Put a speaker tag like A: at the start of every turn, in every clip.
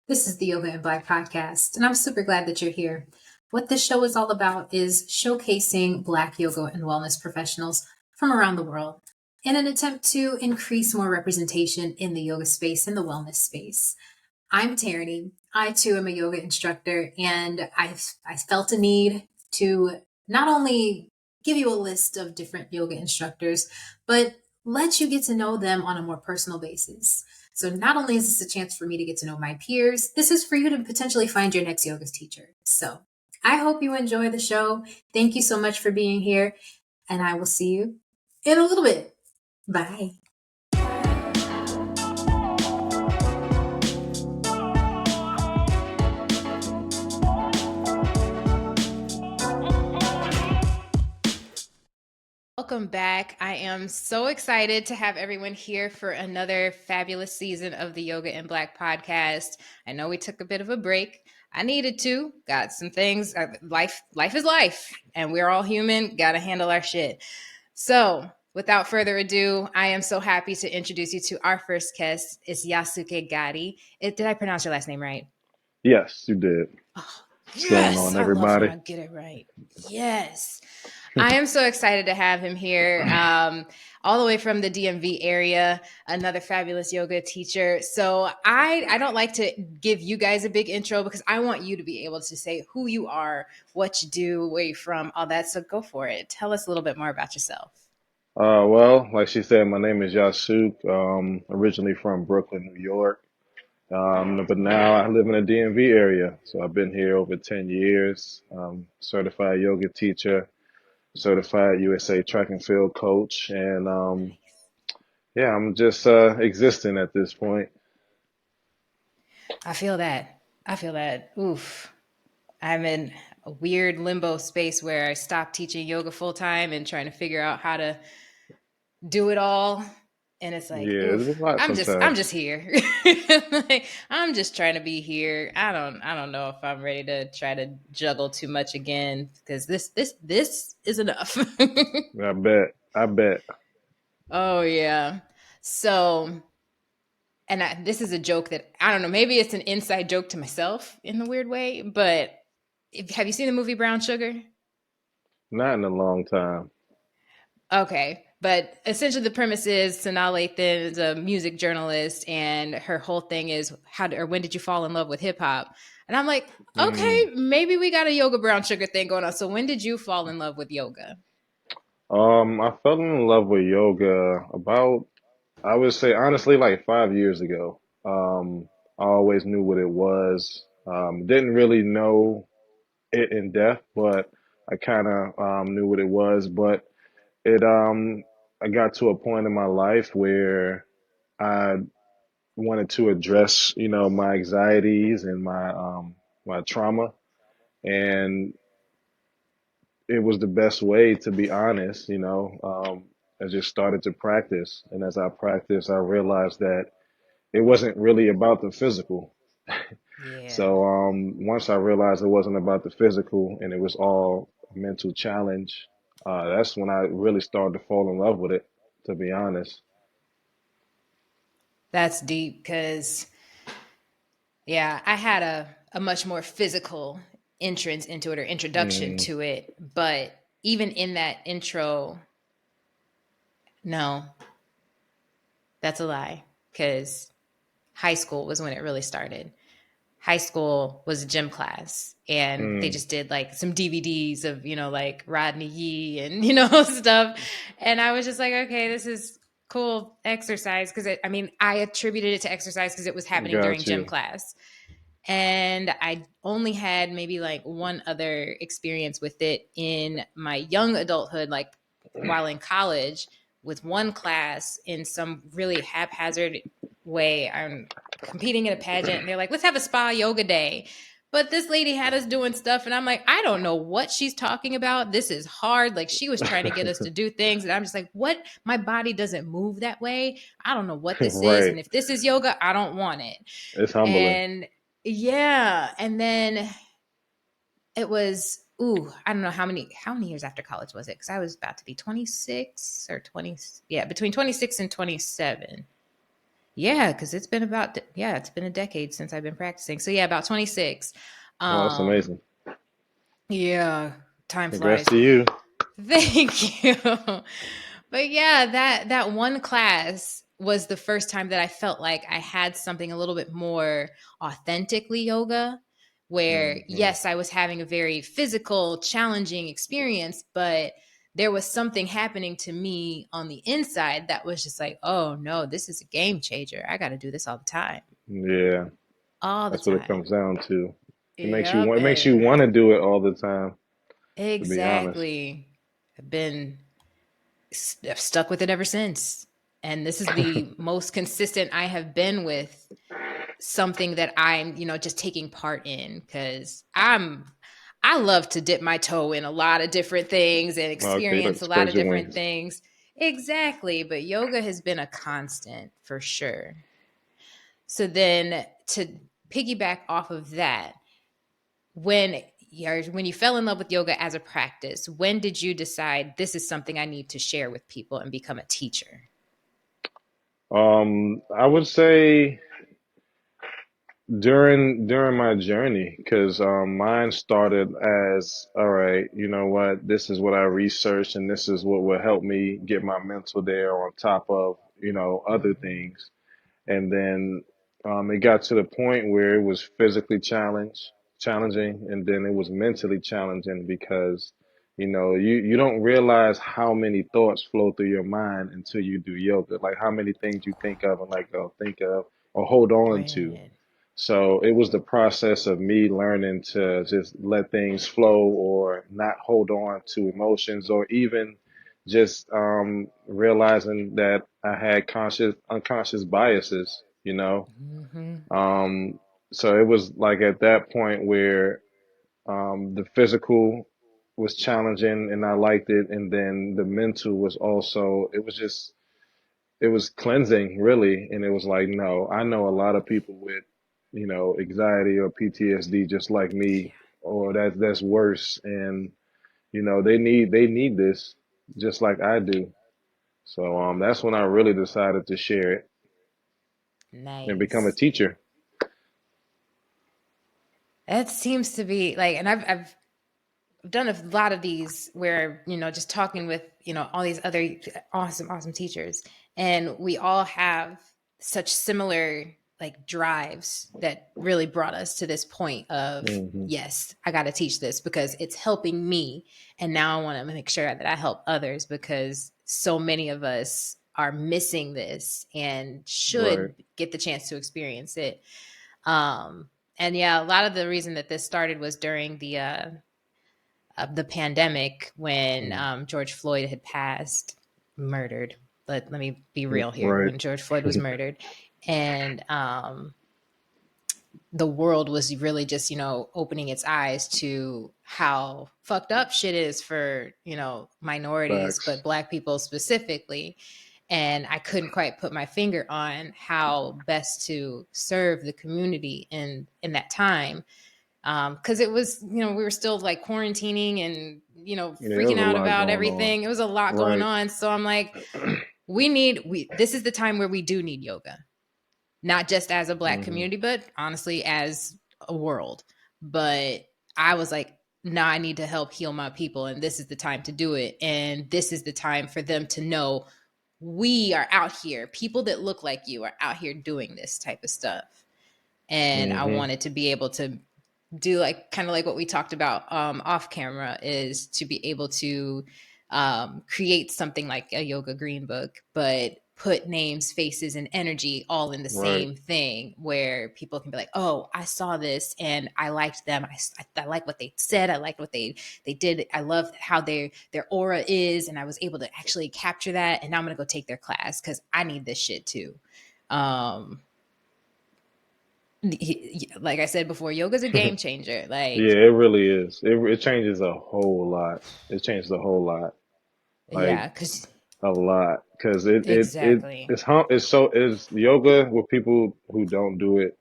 A: This is the Yoga and Black podcast, and I'm super glad that you're here. What this show is all about is showcasing Black yoga and wellness professionals from around the world in an attempt to increase more representation in the yoga space and the wellness space. I'm Tierney. I too am a yoga instructor, and I felt a need to not only give you a list of different yoga instructors, but let you get to know them on a more personal basis. So not only is this a chance for me to get to know my peers, this is for you to potentially find your next yoga teacher. So I hope you enjoy the show. Thank you so much for being here, and I will see you in a little bit. Bye. Welcome back. I am so excited to have everyone here for another fabulous season of the Yoga and Black podcast. I know we took a bit of a break. I needed to. Got some things. Life is life, and we're all human. Got to handle our shit. So, without further ado, I am so happy to introduce you to our first guest. It's Yasuke Gaddy. Did I pronounce your last name right?
B: Yes, you did.
A: Oh,
B: What's going on, everybody?
A: I love when I get it right. Yes. I am so excited to have him here, all the way from the DMV area, another fabulous yoga teacher. So I don't like to give you guys a big intro because I want you to be able to say who you are, what you do, where you're from, all that. So go for it. Tell us a little bit more about yourself.
B: Well, like she said, my name is Yasuke, originally from Brooklyn, New York. But now I live in the DMV area. So I've been here over 10 years, certified yoga teacher, certified USA track and field coach. And yeah, I'm just existing at this point.
A: I feel that. Oof. I'm in a weird limbo space where I stopped teaching yoga full time and trying to figure out how to do it all. And it's like,
B: Yeah, it's a
A: oof,
B: lot
A: I'm
B: sometimes.
A: just here. Like, I'm just trying to be here. I don't know if I'm ready to try to juggle too much again because this is enough.
B: I bet.
A: Oh yeah. So, and this is a joke that I don't know. Maybe it's an inside joke to myself in the weird way. But have you seen the movie Brown Sugar?
B: Not in a long time.
A: Okay. But essentially, the premise is Sanaa Lathan is a music journalist, and her whole thing is when did you fall in love with hip hop? And I'm like, okay,
B: Mm.
A: maybe we got a yoga brown sugar thing going on. So when did you fall in love with yoga?
B: I fell in love with yoga about, I would say honestly, like 5 years ago. I always knew what it was. Didn't really know it in depth, but I kind of knew what it was. But it, I got to a point in my life where I wanted to address, my anxieties and my trauma, and it was the best way, to be honest. I just started to practice, and as I practiced, I realized that it wasn't really about the physical.
A: Yeah.
B: So once I realized it wasn't about the physical and it was all a mental challenge, that's when I really started to fall in love with it, to be honest.
A: That's deep because, yeah, I had a much more physical entrance into it or introduction
B: Mm,
A: to it. But even in that intro, no, that's a lie because high school was when it really started. High school was a gym class and they
B: mm,
A: just did like some DVDs of, like Rodney Yee and, stuff. And I was just like, okay, this is cool exercise. Cause I attributed it to exercise because it was happening during
B: got
A: gym
B: you.
A: class. And I only had maybe like one other experience with it in my young adulthood, like while in college, with one class in some really haphazard way. I'm competing in a pageant and they're like, let's have a spa yoga day. But this lady had us doing stuff, and I'm like, I don't know what she's talking about. This is hard. Like, she was trying to get us to do things, and I'm just like, what? My body doesn't move that way. I don't know what this is.
B: Right.
A: And if this is yoga, I don't want it.
B: It's humbling.
A: And yeah, and then it was I don't know how many years after college was it? Because I was about to be 26 or 20, yeah, between 26 and 27. Yeah, because it's been about yeah, it's been a decade since I've been practicing. So yeah, about 26.
B: Oh, that's
A: Um,
B: amazing.
A: yeah, time
B: Congrats
A: flies.
B: to you.
A: Thank you. But yeah, that one class was the first time that I felt like I had something a little bit more authentically yoga, where
B: Hmm.
A: yes, I was having a very physical, challenging experience, but there was something happening to me on the inside that was just like, oh no, this is a game changer. I got to do this all the time.
B: Yeah,
A: All the
B: that's what it
A: time.
B: comes down to.
A: Yep.
B: It makes you want to do it all the time, to be honest.
A: Exactly. I've been I've stuck with it ever since. And this is the most consistent I have been with something that I'm, just taking part in because I love to dip my toe in a lot of different things and
B: Okay, you like
A: experience
B: to
A: a lot
B: spread
A: of
B: your
A: different
B: wings.
A: things. Exactly. But yoga has been a constant for sure. So then to piggyback off of that, when you fell in love with yoga as a practice, when did you decide this is something I need to share with people and become a teacher?
B: I would say during my journey, because mine started as, all right, you know what, this is what I researched, and this is what will help me get my mental there on top of other
A: Mm-hmm.
B: things. And then it got to the point where it was physically challenging, and then it was mentally challenging because you don't realize how many thoughts flow through your mind until you do yoga. Like how many things you think of and like think of or hold on to.
A: Right.
B: So it was the process of me learning to just let things flow or not hold on to emotions or even just realizing that I had unconscious biases.
A: Mm-hmm.
B: Um, so it was like at that point where the physical was challenging and I liked it, and then the mental was also, it was cleansing really, and it was like, no, I know a lot of people with anxiety or PTSD just like me, or that's worse, and they need this just like I do. So that's when I really decided to share it and become a
A: Nice.
B: teacher.
A: That seems to be like, and I've done a lot of these where, just talking with, all these other awesome, awesome teachers. And we all have such similar like drives that really brought us to this point of,
B: Hmm.
A: yes, I got to teach this because it's helping me. And now I want to make sure that I help others because so many of us are missing this and
B: Right.
A: should get the chance to experience it. Um, and yeah, a lot of the reason that this started was during the pandemic when
B: Mm.
A: George Floyd had passed, murdered. Let me be real here.
B: Right.
A: When George Floyd was murdered, and the world was really just opening its eyes to how fucked up shit is for minorities,
B: Facts.
A: but Black people specifically. And I couldn't quite put my finger on how best to serve the community in that time because it was we were still like quarantining and
B: Yeah, it
A: freaking
B: was a
A: out
B: lot
A: about
B: going on.
A: everything. It was a lot going
B: Right.
A: on, so I'm like, we this is the time where we do need yoga, not just as a Black
B: Hmm.
A: community but honestly as a world. But I was like, nah, I need to help heal my people, and this is the time to do it, and this is the time for them to know we are out here, people that look like you are out here doing this type of stuff. And I
B: Hmm.
A: wanted to be able to do like kind of like what we talked about off camera, is to be able to create something like a yoga green book, but put names, faces, and energy all in the
B: Right.
A: same thing where people can be like, oh, I saw this and I liked them. I like what they said. I liked what they did. I love how their aura is. And I was able to actually capture that. And now I'm going to go take their class because I need this shit too. Um, like I said before, yoga's a game changer.
B: Yeah,
A: Like,
B: it really is. It changes a whole lot. It changes a whole lot, like
A: yeah, because
B: a lot, because
A: exactly.
B: it's yoga. What people who don't do it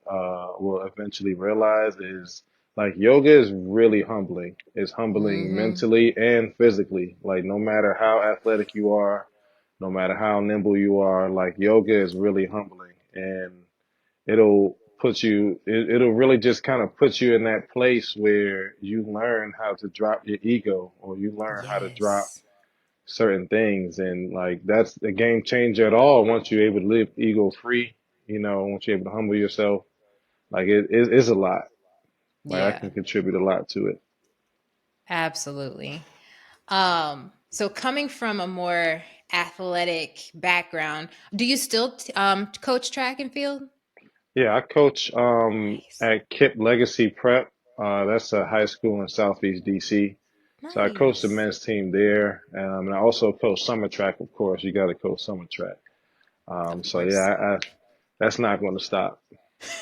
B: will eventually realize is like yoga is really humbling. It's humbling
A: Mm-hmm.
B: mentally and physically. Like no matter how athletic you are, no matter how nimble you are, like yoga is really humbling. and it'll really just kind of put you in that place where you learn how to drop your ego, or you learn how to drop
A: Yes.
B: certain things. And like that's a game changer at all once you're able to live ego free, once you're able to humble yourself. Like it's a lot. Like I
A: Yeah,
B: can contribute a lot to it.
A: absolutely. So coming from a more athletic background, do you still coach track and field?
B: Yeah, I coach
A: Nice.
B: at Kip Legacy Prep. That's a high school in Southeast DC. So I coach the
A: Nice.
B: men's team there, and I also coach summer track. Of course, you got to coach summer track.
A: Of
B: So yeah,
A: course.
B: that's not going to stop.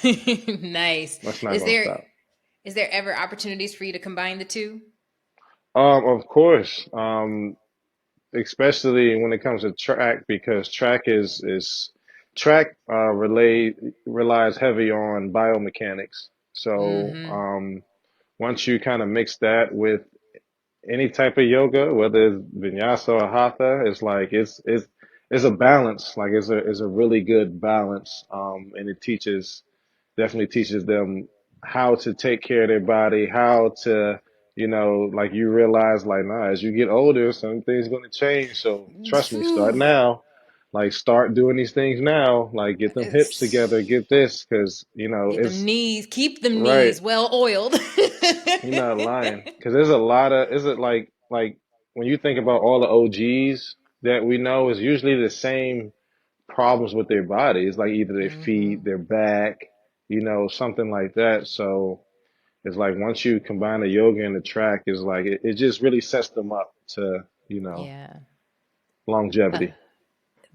A: Nice.
B: That's not
A: Is
B: going to
A: there
B: stop.
A: is there ever opportunities for you to combine the two?
B: Of course, especially when it comes to track, because track relies heavy on biomechanics. So
A: Mm-hmm.
B: once you kind of mix that with any type of yoga, whether it's vinyasa or hatha, it's like it's a balance. Like it's a really good balance. And it definitely teaches them how to take care of their body, how to, like you realize, like, nah, as you get older, some things going to change. So trust me, start
A: Phew.
B: now. Like, start doing these things now. Like, get them hips together,
A: It's-
B: get this, because,
A: Get them knees, keep them
B: right,
A: knees well oiled.
B: you're not lying. Because there's a lot of, is it like when you think about all the OGs that we know, is usually the same problems with their bodies, like either their
A: Mm-hmm.
B: feet, their back, something like that. So it's like once you combine the yoga and the track, it's like it just really sets them up to,
A: Yeah. Uh,
B: longevity.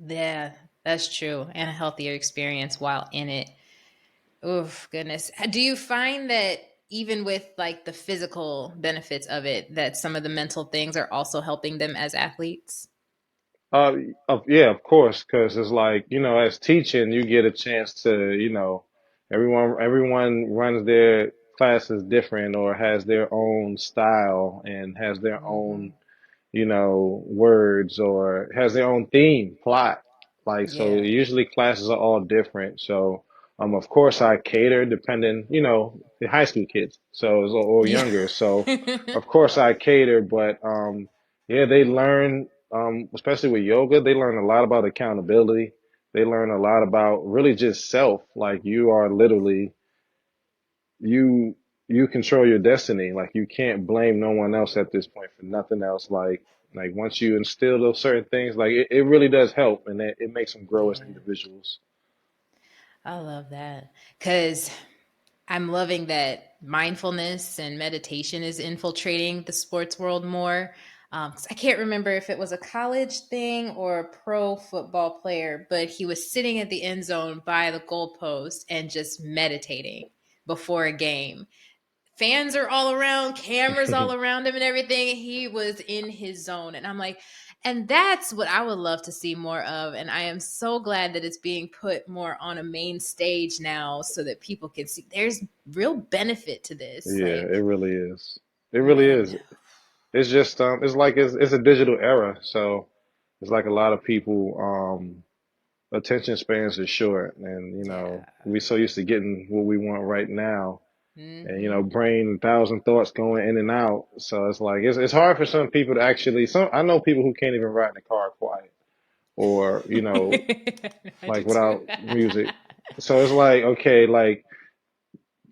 A: yeah, that's true. And a healthier experience while in it. Oh, goodness. Do you find that even with like the physical benefits of it, that some of the mental things are also helping them as athletes?
B: Uh, yeah, of course, because it's like, as teaching, you get a chance to, everyone runs their classes different or has their own style and has their
A: Mm-hmm.
B: own words or has their own theme, plot. Like, so
A: Yeah.
B: usually classes are all different. So, of course I cater depending, the high school kids, so, or
A: Yeah.
B: younger. So, of course I cater, but, yeah, they learn, especially with yoga, they learn a lot about accountability. They learn a lot about really just self. Like you are literally you you control your destiny. Like you can't blame no one else at this point for nothing else. Like once you instill those certain things, like it really does help, and it makes them grow as
A: Yeah.
B: individuals.
A: I love that. Because I'm loving that mindfulness and meditation is infiltrating the sports world more. 'Cause I can't remember if it was a college thing or a pro football player, but he was sitting at the end zone by the goalpost and just meditating before a game. Fans are all around, cameras all around him and everything. He was in his zone. And I'm like, and that's what I would love to see more of. And I am so glad that it's being put more on a main stage now so that people can see there's real benefit to this.
B: Yeah,
A: Like,
B: it really is. It really
A: man,
B: is. It's just it's like it's a digital era, so it's like a lot of people attention spans are short, and
A: yeah.
B: we so used to getting what we want right now, and
A: Hmm.
B: brain 1,000 thoughts going in and out. So it's like it's hard for some people to actually. Some I know people who can't even ride in the car quiet, or
A: I do
B: like
A: too.
B: without music. So it's like okay, like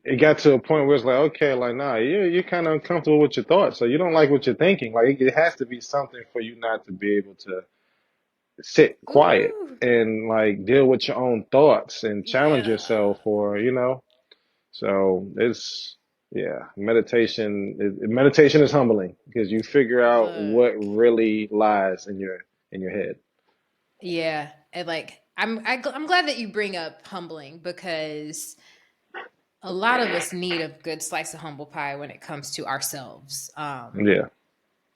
B: it got to a point where it's like okay, like nah, you're kind of uncomfortable with your thoughts, so you don't like what you're thinking. Like it has to be something for you not to be able to sit quiet
A: Ooh,
B: and like deal with your own thoughts and challenge
A: yeah.
B: yourself, or so it's yeah, meditation is humbling because you figure out what
A: Look.
B: really lies in your head.
A: Yeah, and like I'm glad that you bring up humbling because a lot of us need a good slice of humble pie when it comes to ourselves.
B: Yeah,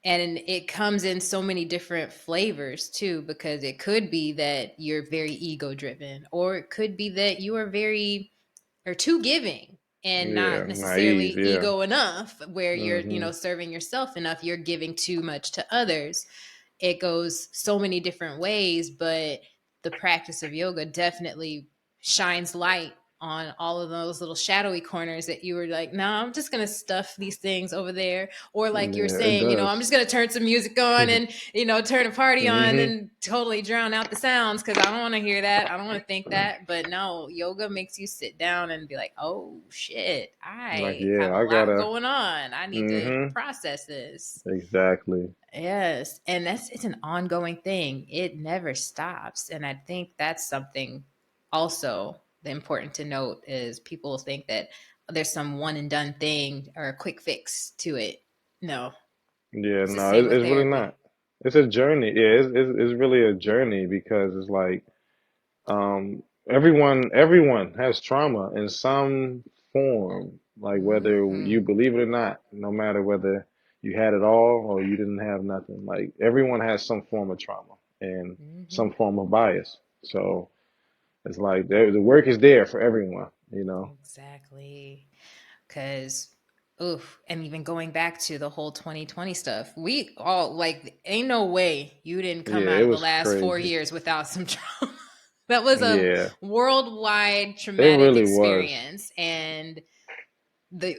A: And it comes in so many different flavors too, because it could be that you're very ego driven, or it could be that you are very or too giving and
B: yeah,
A: not necessarily
B: naive, yeah.
A: ego enough where you're,
B: Hmm.
A: serving yourself enough, you're giving too much to others. It goes so many different ways, but the practice of yoga definitely shines light on all of those little shadowy corners that you were like, no, I'm just going to stuff these things over there. Or like you were
B: Yeah, it
A: saying, I'm
B: does.
A: just going to turn some music on and, turn a party on
B: Hmm.
A: and totally drown out the sounds because I don't want to hear that. I don't want to think that. But no, yoga makes you sit down and be like, oh shit,
B: Like,
A: I
B: yeah,
A: have a
B: I
A: lot
B: gotta.
A: going on. I need to
B: Hmm.
A: process this.
B: Exactly.
A: Yes, and it's an ongoing thing. It never stops, and I think that's something also important to note is people think that there's some one and done thing or a quick fix to it. No,
B: Yeah,
A: it's the
B: no,
A: same with
B: it's really not.
A: therapy.
B: It's a journey. Yeah, it's really a journey because it's like everyone has trauma in some form, like whether you
A: Hmm.
B: believe it or not, no matter whether you had it all or you didn't have nothing. Like everyone has some form of trauma and
A: Hmm.
B: some form of bias. So it's like the work is there for everyone, you know.
A: Exactly. Because, oof, and even going back to the whole 2020 stuff, we all like, ain't no way you didn't come
B: Yeah,
A: out
B: it
A: of the
B: was
A: last four
B: crazy.
A: years without some trauma. That was a
B: Yeah,
A: worldwide
B: it
A: traumatic
B: really was.
A: experience. And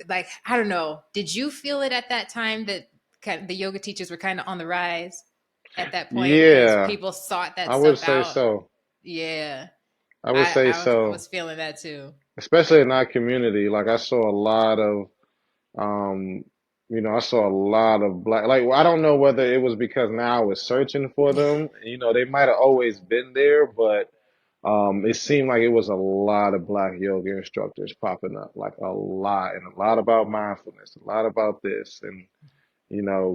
A: like, I don't know, did you feel it at that time that the yoga teachers were kind of on the rise at that point because
B: Yeah,
A: people sought that
B: I would
A: stuff
B: say
A: out?
B: so.
A: Yeah,
B: I would
A: I,
B: say
A: I, I
B: so.
A: was feeling that too.
B: Especially in our community. Like I saw a lot of um I saw a lot of black, like I don't know whether it was because now I was searching for them. They might have always been there, but it seemed like it was a lot of black yoga instructors popping up, like a lot, and a lot about mindfulness, a lot about this, and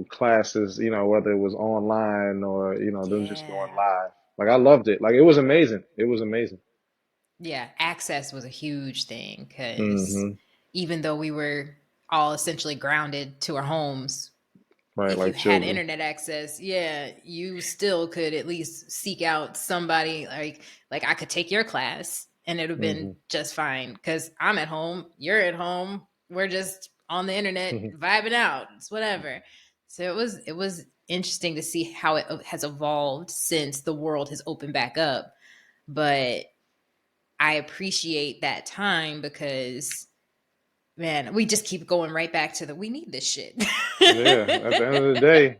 B: classes, whether it was online or them just going
A: Yeah.
B: live. Like I loved it. Like it was amazing. It was amazing.
A: Yeah, access was a huge thing because
B: Hmm.
A: even though we were all essentially grounded to our homes,
B: Right,
A: if you
B: like
A: had
B: children.
A: internet access, yeah, you still could at least seek out somebody like I could take your class and it would have been
B: Hmm.
A: just fine because I'm at home, you're at home, we're just on the internet vibing out. It's whatever. So it was interesting to see how it has evolved since the world has opened back up. But I appreciate that time because man, we just keep going right back to we need this shit.
B: Yeah, at the end of the day,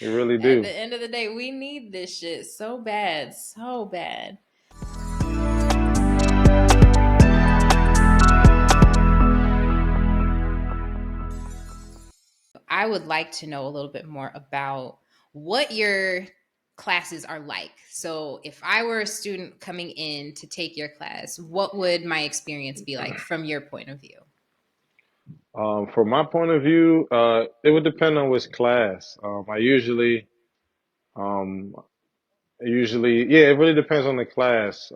B: we really
A: At
B: do.
A: the end of the day, we need this shit so bad, so bad. I would like to know a little bit more about what your classes are like. So, if I were a student coming in to take your class, what would my experience be like from your point of view?
B: From my point of view, it would depend on which class. Um, yeah, it really depends on the class.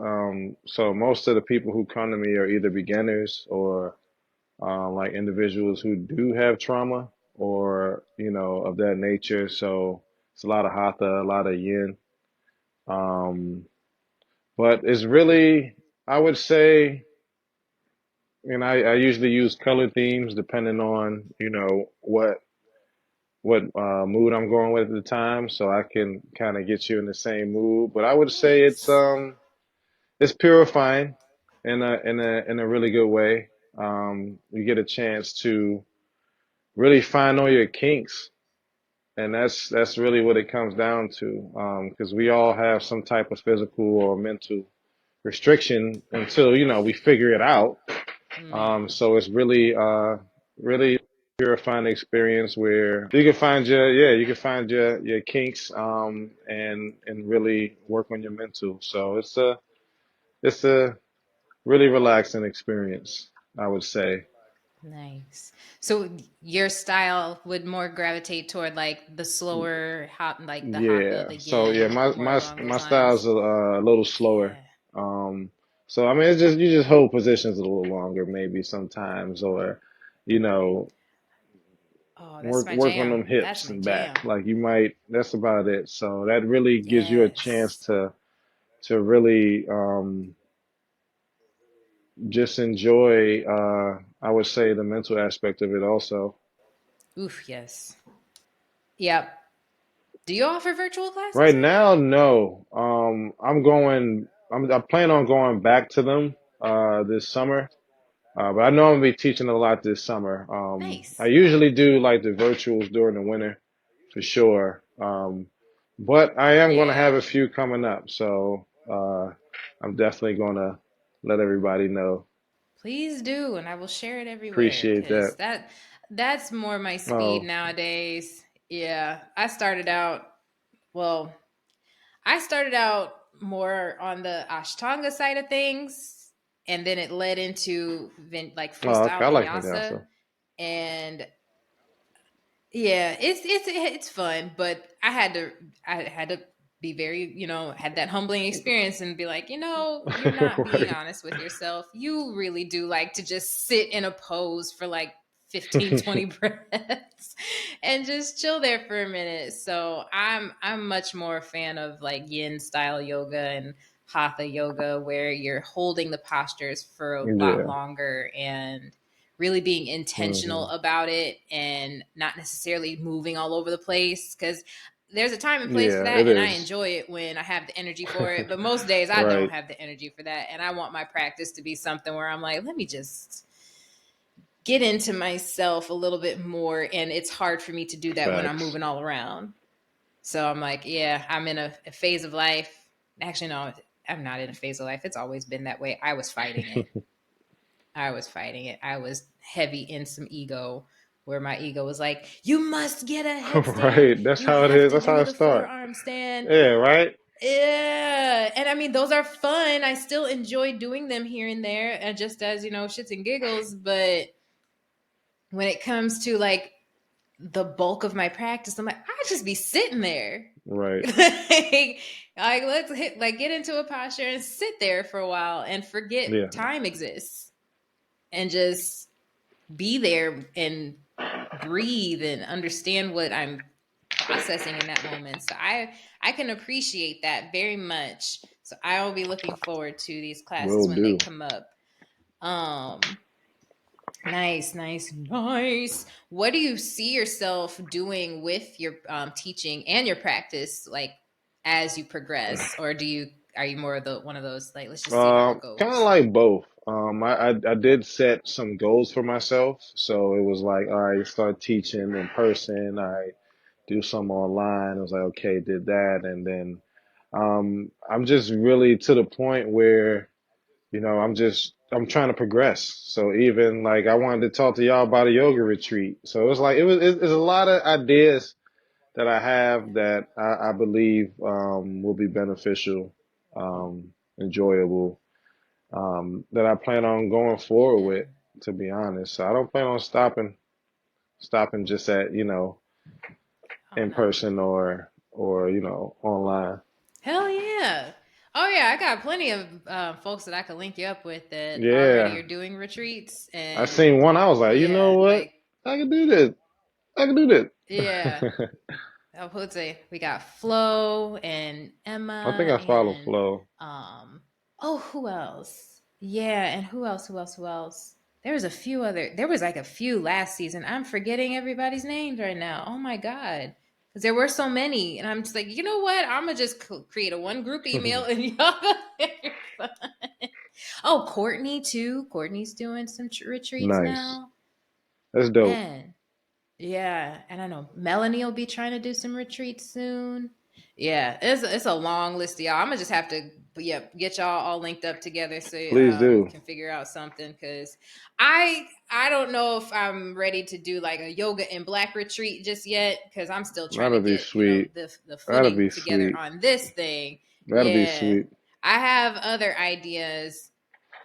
B: So most of the people who come to me are either beginners or like individuals who do have trauma or of that nature. So it's a lot of hatha, a lot of yin. Um, but it's really, I would say, I usually use color themes depending on what mood I'm going with at the time, so I can kind of get you in the same mood. But I would say
A: Nice.
B: it's purifying in a really good way. You get a chance to really find all your kinks, and that's really what it comes down to. Because we all have some type of physical or mental restriction until we figure it out.
A: Man.
B: So it's really purifying experience where you can find your kinks and really work on your mental. So it's a really relaxing experience, I would say.
A: Nice. So your style would more gravitate toward like the slower hop, like the hatha,
B: Yeah.
A: the
B: So yeah,
A: yin,
B: my
A: more
B: my
A: along
B: my
A: those
B: style's
A: lines.
B: a little slower.
A: Yeah.
B: Um, so I mean, it's just you just hold positions a little longer, maybe sometimes, or you know,
A: Oh, that's my
B: work on
A: jam.
B: them
A: That's
B: hips
A: my
B: and back.
A: jam.
B: Like you might, that's about it. So that really gives you a chance
A: Yes.
B: to really just enjoy. I would say the mental aspect of it also.
A: Oof, yes. Yep. Do you offer virtual
B: Right
A: classes?
B: now, no. I plan on going back to them. this summer. But I know I'm gonna be teaching a lot this summer. I
A: Nice.
B: usually do like the virtuals during the winter for sure. But I am gonna have
A: Yeah.
B: a few coming up, so I'm definitely gonna let everybody know.
A: Please do, and I will share it everywhere
B: Appreciate
A: because
B: that.
A: that's more my speed
B: Oh,
A: nowadays. Yeah, well, I started out more on the Ashtanga side of things, and then it led into like freestyle
B: okay. I like
A: vinyasa,
B: vinyasa.
A: and yeah, it's fun, but I had to be very, had that humbling experience and be like, you're not being
B: Right.
A: honest with yourself. You really do like to just sit in a pose for like 15, 20 breaths and just chill there for a minute. So I'm much more a fan of like yin style yoga and hatha yoga where you're holding the postures for a lot
B: Yeah.
A: longer and really being intentional
B: Hmm.
A: about it and not necessarily moving all over the place because there's a time and place for
B: Yeah,
A: that
B: it
A: and I
B: is.
A: enjoy it when I have the energy for it, but most days I don't
B: Right.
A: have the energy for that and I want my practice to be something where I'm like, let me just get into myself a little bit more, and it's hard for me to do that when I'm
B: Facts.
A: moving all around. So I'm like, yeah, I'm in a phase of life. Actually, no, I'm not in a phase of life. It's always been that way. I was heavy in some ego where my ego was like, you must get a headstand.
B: Right. That's
A: You
B: how it
A: have
B: is.
A: to
B: That's how
A: do
B: it
A: the
B: start.
A: forearm stand.
B: Yeah, right?
A: Yeah. And I mean, those are fun. I still enjoy doing them here and there, and just as, shits and giggles. But when it comes to like the bulk of my practice, I'm like, I just be sitting there.
B: Right.
A: like let's get into a posture and sit there for a while and
B: Yeah.
A: forget time exists and just be there and breathe and understand what I'm processing in that moment. So I can appreciate that very much. So I will be looking forward to these classes
B: Will
A: when they
B: do.
A: come up. Um Nice, nice, nice. What do you see yourself doing with your teaching and your practice, like as you progress, or are you more of the one of those like let's just see how it
B: Kind of
A: goes?
B: like both. I did set some goals for myself, so it was like, all right, start teaching in person. I do some online. I was like, okay, did that, and then I'm just really to the point where I'm trying to progress. So even like I wanted to talk to y'all about a yoga retreat. So it's like it's a lot of ideas that I have that I believe will be beneficial, enjoyable, that I plan on going forward
A: Yeah,
B: with, to be honest. So I don't plan on stopping just at,
A: oh
B: in
A: no,
B: person or, online.
A: hell yeah, oh yeah, I got plenty of folks that I could link you up with that already
B: Yeah.
A: are doing retreats,
B: I
A: and
B: seen one, I was like, you know
A: yeah,
B: what?
A: like
B: I can do this. I can do
A: yeah,
B: this.
A: I'll say we got Flo and
B: I think
A: Emma
B: I follow
A: and
B: Flow.
A: who else? Yeah, and who else? There was like a few last season. I'm forgetting everybody's names right now. Oh my god. Because there were so many. And I'm just like, you know what? I'm going to just create a one group email and y'all go have your fun. Oh, Courtney too. Courtney's doing some retreats
B: Nice.
A: now.
B: That's dope.
A: Man, yeah, and I know Melanie will be trying to do some retreats soon. Yeah, it's a long list, of y'all. I'm gonna just have to, yeah, get y'all all linked up together so
B: Please
A: we
B: do.
A: can figure out something. Because I don't know if I'm ready to do like a yoga and black retreat just yet. Because I'm still trying to
B: That'll be
A: get
B: sweet.
A: the
B: That'll
A: footing
B: be
A: together
B: sweet.
A: on this thing.
B: That'll be
A: Yeah,
B: sweet.
A: I have other ideas.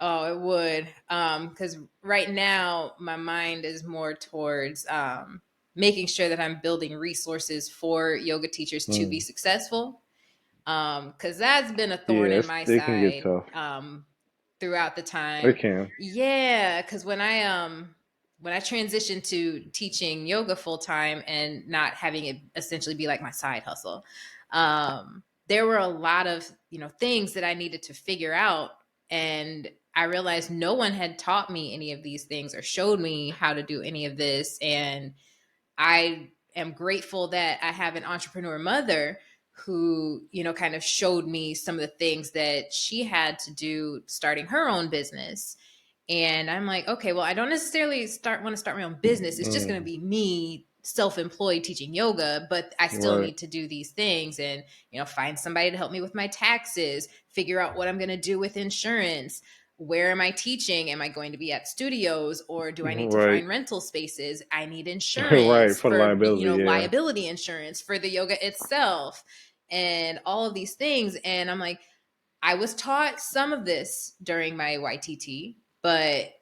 A: Oh, it would. Because right now my mind is more towards making sure that I'm building resources for yoga teachers to be
B: Mm.
A: successful. Because that's been a thorn
B: Yeah,
A: in my
B: it can get
A: side
B: tough.
A: throughout the
B: It
A: time.
B: can.
A: Yeah, because when I transitioned to teaching yoga full time and not having it essentially be like my side hustle, there were a lot of things that I needed to figure out, and I realized no one had taught me any of these things or showed me how to do any of this, and I am grateful that I have an entrepreneur mother who, kind of showed me some of the things that she had to do starting her own business. And I'm like, okay, well, I don't necessarily want to start my own business. It's just going to
B: Mm,
A: be me self-employed teaching yoga, but I still
B: right.
A: need to do these things and, find somebody to help me with my taxes, figure out what I'm going to do with insurance. Where am I teaching? Am I going to be at studios, or do I need to
B: Right.
A: find rental spaces? I need
B: Right.
A: insurance
B: For the
A: for,
B: liability. Yeah.
A: liability insurance for the yoga itself and all of these things. And I'm like, I was taught some of this during my YTT, but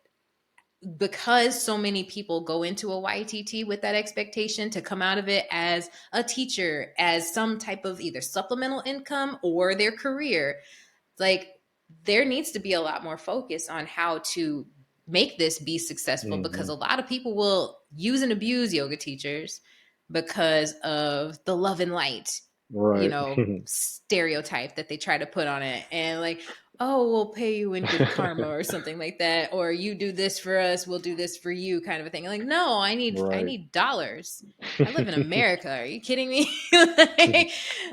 A: because so many people go into a YTT with that expectation to come out of it as a teacher, as some type of either supplemental income or their career, like there needs to be a lot more focus on how to make this be successful, because
B: Hmm.
A: a lot of people will use and abuse yoga teachers because of the love and light,
B: Right.
A: stereotype that they try to put on it. And like, oh, we'll pay you in good karma or something like that, or you do this for us, we'll do this for you, kind of a thing. Like, no, I
B: Right.
A: need dollars. I live in America. Are you kidding me?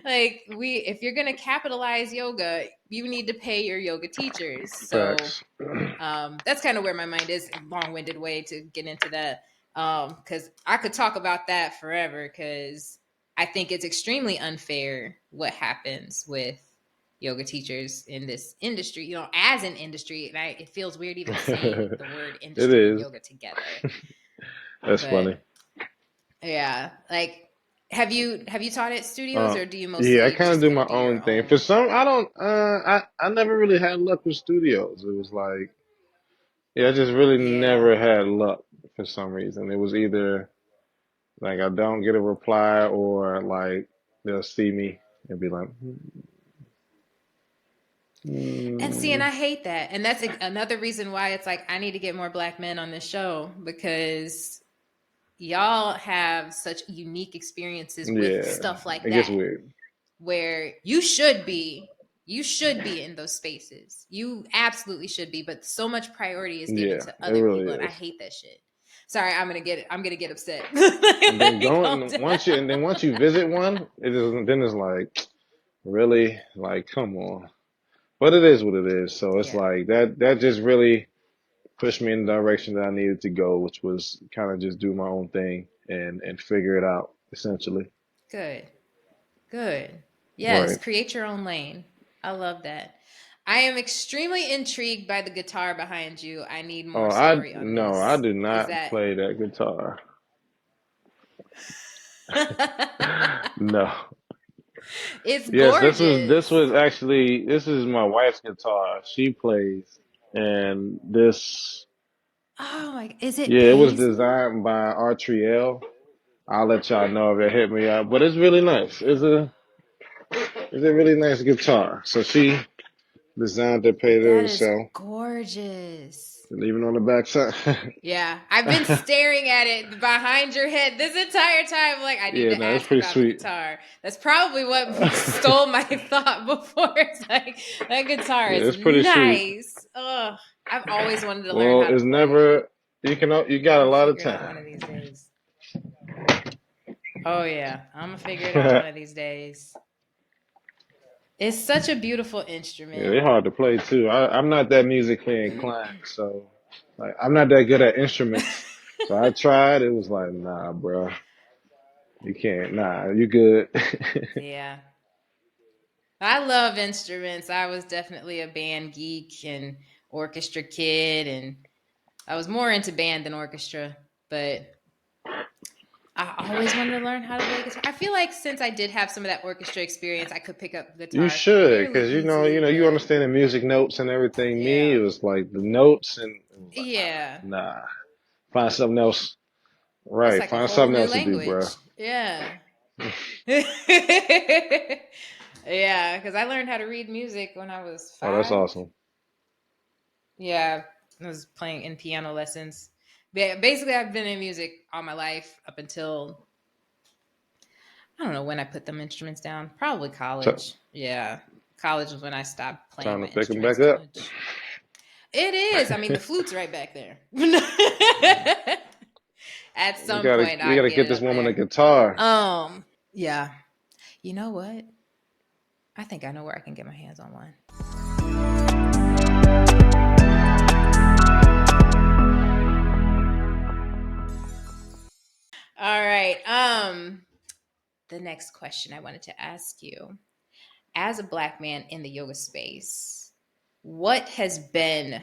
A: like we if you're going to capitalize yoga, you need to pay your yoga teachers. So
B: Facts.
A: that's kind of where my mind is. Long-winded way to get into that, because I could talk about that forever, because I think it's extremely unfair what happens with yoga teachers in this industry, as an industry. And it feels weird even saying the word
B: It
A: industry and
B: is.
A: yoga together.
B: That's
A: But
B: funny.
A: yeah, like, have you taught at studios,
B: Uh,
A: or do you
B: yeah, I
A: mostly
B: kind of
A: just
B: do
A: kind
B: my
A: of do your
B: own thing. For
A: own?
B: some, I don't. I never really had luck with studios. It was like, yeah, I just really
A: Yeah.
B: never had luck for some reason. It was either like I don't get a reply, or like they'll see me and be like,
A: And see, and
B: mm,
A: I hate that. And that's another reason why it's like I need to get more black men on this show, because y'all have such unique experiences with
B: yeah,
A: stuff like
B: it gets
A: that,
B: weird.
A: where you should be in those spaces. You absolutely should be, but so much priority is given
B: Yeah,
A: to
B: it
A: other
B: really
A: people, and I
B: is.
A: hate that shit. Sorry, I'm gonna get upset.
B: And
A: Let
B: then
A: me calm
B: going
A: down.
B: once you visit one, it is then it's like really like come on. But it is what it is. So it's
A: Yeah,
B: like that just really pushed me in the direction that I needed to go, which was kind of just do my own thing and figure it out essentially.
A: good. Good. Yes,
B: Right.
A: create your own lane. I love that. I am extremely intrigued by the guitar behind you. I need
B: Oh,
A: more story on
B: I
A: this.
B: do
A: Is
B: not
A: that
B: play that guitar. No.
A: It's
B: Yes, this
A: gorgeous.
B: was actually this is my wife's guitar. She plays, and this
A: Oh my, is it
B: yeah, it was
A: paisley?
B: designed by Artriel. I'll let y'all know if it hit me up, but it's really nice. It's a really nice guitar. So she designed it, paid her
A: That
B: to
A: is
B: sell,
A: gorgeous.
B: leaving on the back side.
A: Yeah, I've been staring at it behind your head this entire time. Like, I need
B: Yeah,
A: to
B: no, it's
A: ask
B: pretty
A: about the
B: sweet.
A: guitar. That's probably what stole my thought before. It's like, that guitar
B: Yeah,
A: is
B: it's pretty sweet.
A: nice. Ugh, I've always wanted to learn
B: Well,
A: how to
B: it's
A: play.
B: never you
A: I'm
B: got a
A: gonna
B: lot of
A: figure it out one
B: time.
A: of these days. Oh yeah, I'm gonna figure it out one of these days. It's such a beautiful
B: Yeah,
A: instrument.
B: they're hard to play too. I'm not that musically inclined, so like I'm not that good at instruments. So I tried. It was like, nah, bro, you can't. Nah, you good.
A: Yeah, I love instruments. I was definitely a band geek and orchestra kid, and I was more into band than orchestra, but I always wanted to learn how to play guitar. I feel like since I did have some of that orchestra experience, I could pick up
B: You
A: guitar
B: should,
A: fairly
B: because
A: easily,
B: you
A: but
B: understand the music notes and everything. Me, it
A: yeah.
B: was like the notes, and it was like,
A: Yeah.
B: nah, find something else.
A: It's
B: Right,
A: like a
B: find
A: whole
B: something
A: new
B: else to do, bro.
A: language. Yeah. Yeah, because I learned how to read music when I was
B: Oh, that's
A: 5.
B: awesome.
A: Yeah, I was playing in piano lessons. Basically, I've been in music all my life up until I don't know when I put them instruments down. Probably
B: T
A: college. Yeah, college was when I stopped playing
B: Time
A: my
B: to pick them
A: instruments
B: back
A: as
B: up.
A: much. It is. I mean, the flute's right back there. At some point,
B: You
A: I
B: gotta
A: get
B: get
A: it
B: this
A: up
B: woman a
A: there.
B: guitar.
A: Yeah. You know what?
C: I think I know where I can get my hands on one. All right. The next question I wanted to ask you, as a Black man in the yoga space, what has been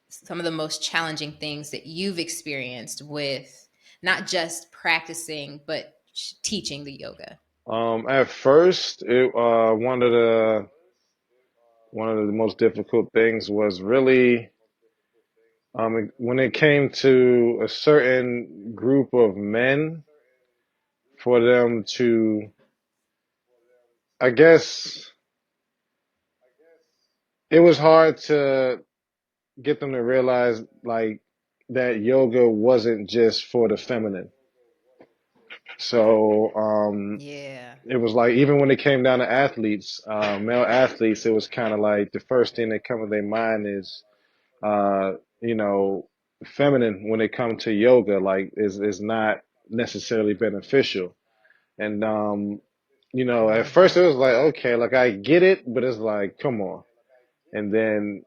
C: some of the most challenging things that you've experienced with not just practicing but teaching the yoga?
B: At first, one of the most difficult things was really when it came to a certain group of men for them to, I guess, it was hard to get them to realize like that yoga wasn't just for the feminine. So
C: Yeah.
B: it was like even when it came down to athletes, male athletes, it was kind of like the first thing that come to their mind is uh, you know, feminine when it comes to yoga, like is not necessarily beneficial. And at first
C: Mm-hmm.
B: it was like, okay, like I get it, but it's like, come on. And then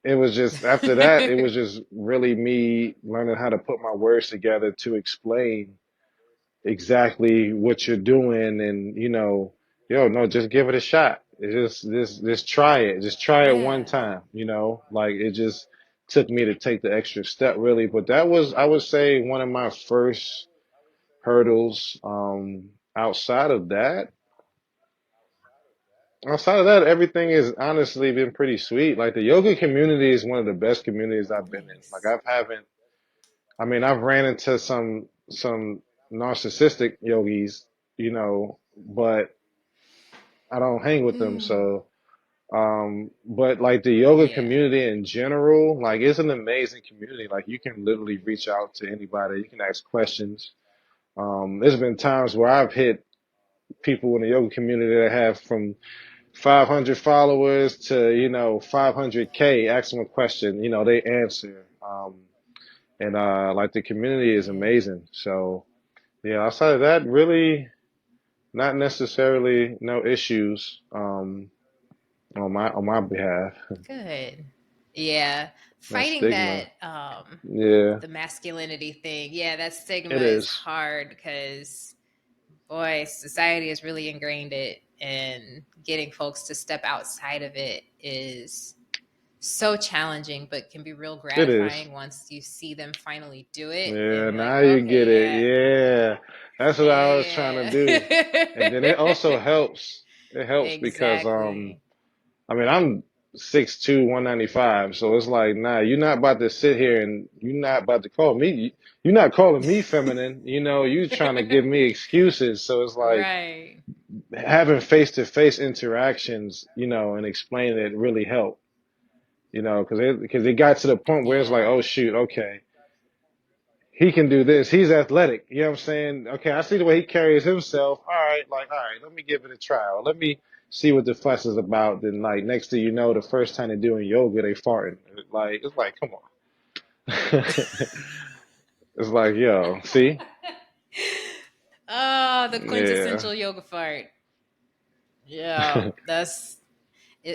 B: it was just after that, it was just really me learning how to put my words together to explain exactly what you're doing and yo, no, just give it a shot. It's just try it. Just try it one
C: Yeah.
B: time, like it just took me to take the extra step really. But that was, I would say, one of my first hurdles. Outside of that, outside of that, everything has honestly been pretty sweet. Like the yoga community is one of the best communities I've been in. Like
C: Nice.
B: I mean, I've ran into some narcissistic yogis, but I don't hang with them. So, but like the yoga
C: Yeah.
B: community in general, like it's an amazing community. Like you can literally reach out to anybody. You can ask questions. There's been times where I've hit people in the yoga community that have from 500 followers to 500K. Ask them a question, they answer. And like the community is
C: Yeah.
B: amazing. So yeah, outside of that, really not necessarily no issues on my behalf.
C: Good. Yeah.
B: That
C: Fighting
B: stigma.
C: that
B: Yeah,
C: the masculinity thing. Yeah, that stigma
B: it
C: is
B: is.
C: hard because boy, society has really ingrained it, and getting folks to step outside of it is so challenging, but can be real
B: It is.
C: gratifying once you see them finally do it and
B: Yeah,
C: you're like,
B: now you get
C: okay,
B: it.
C: yeah.
B: Yeah. That's what I was trying to do. And then it also
C: Yeah.
B: helps. It helps because
C: Exactly.
B: I mean, I'm 6'2", 195, so it's like, nah, you're not about to sit here and you're not about to call me. You're not calling me feminine. You trying to give me excuses. So it's like
C: Right.
B: having face-to-face interactions, and explaining it really helped. Because it got to the point where it's like,
C: Yeah.
B: oh shoot, okay, he can do this. He's athletic. You know what I'm saying? Okay, I see the way he carries himself. All right, let me give it a try. Or let me see what the fuss is about. Then, like, next thing you know, the first time they're doing yoga, they farting. It's like, come on. It's like, yo, see?
C: Oh, the
B: Yeah.
C: quintessential yoga fart. Yeah, that's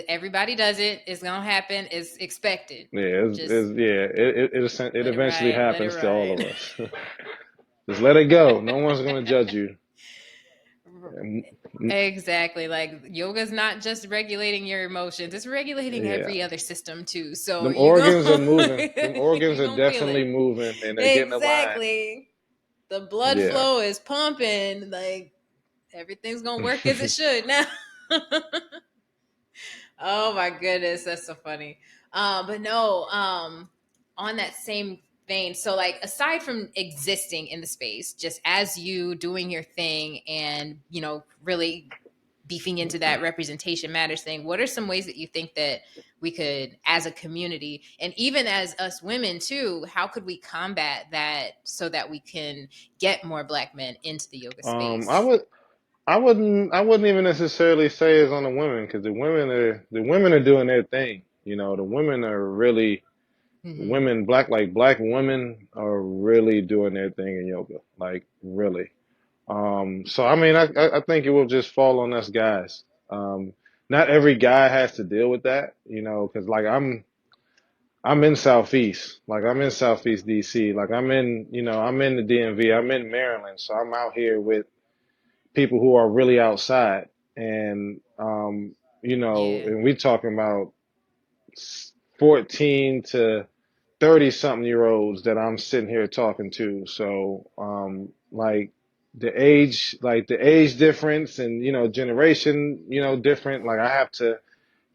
C: everybody does it. It's gonna happen. It's expected.
B: Yeah,
C: Just
B: it
C: let it
B: eventually
C: ride. Let it
B: happens to all of
C: ride.
B: us. Just let it go. No one's gonna judge you. Mm, mm,
C: Exactly. Like yoga's not just regulating your emotions; it's regulating
B: yeah,
C: every other system too. So
B: them
C: you go,
B: organs are moving. Them organs
C: you
B: are
C: gonna feel
B: definitely
C: it.
B: moving, and they're getting aligned.
C: Exactly. The blood
B: Yeah.
C: flow is pumping. Like everything's gonna work as it should now. Oh my goodness, that's so funny. But no, on that same vein, so like aside from existing in the space, just as you doing your thing and really beefing into that representation matters thing, what are some ways that you think that we could, as a community, and even as us women too, how could we combat that so that we can get more Black men into the yoga
B: Um, I
C: space?
B: would, I wouldn't even necessarily say it's on the women because the women are doing their thing. The women are really
C: Hmm.
B: women, black women are really doing their thing in yoga, like really. So I mean, I think it will just fall on us guys. Um, not every guy has to deal with that, you know, because like I'm in Southeast, like I'm in Southeast DC, like I'm in, you know, I'm in the DMV, I'm in Maryland, so I'm out here with people who are really outside, and you know,
C: Yeah.
B: and we talking about 14 to 30 something year olds that I'm sitting here talking to. So, like the age difference and, you know, generation, you know, different, like I have to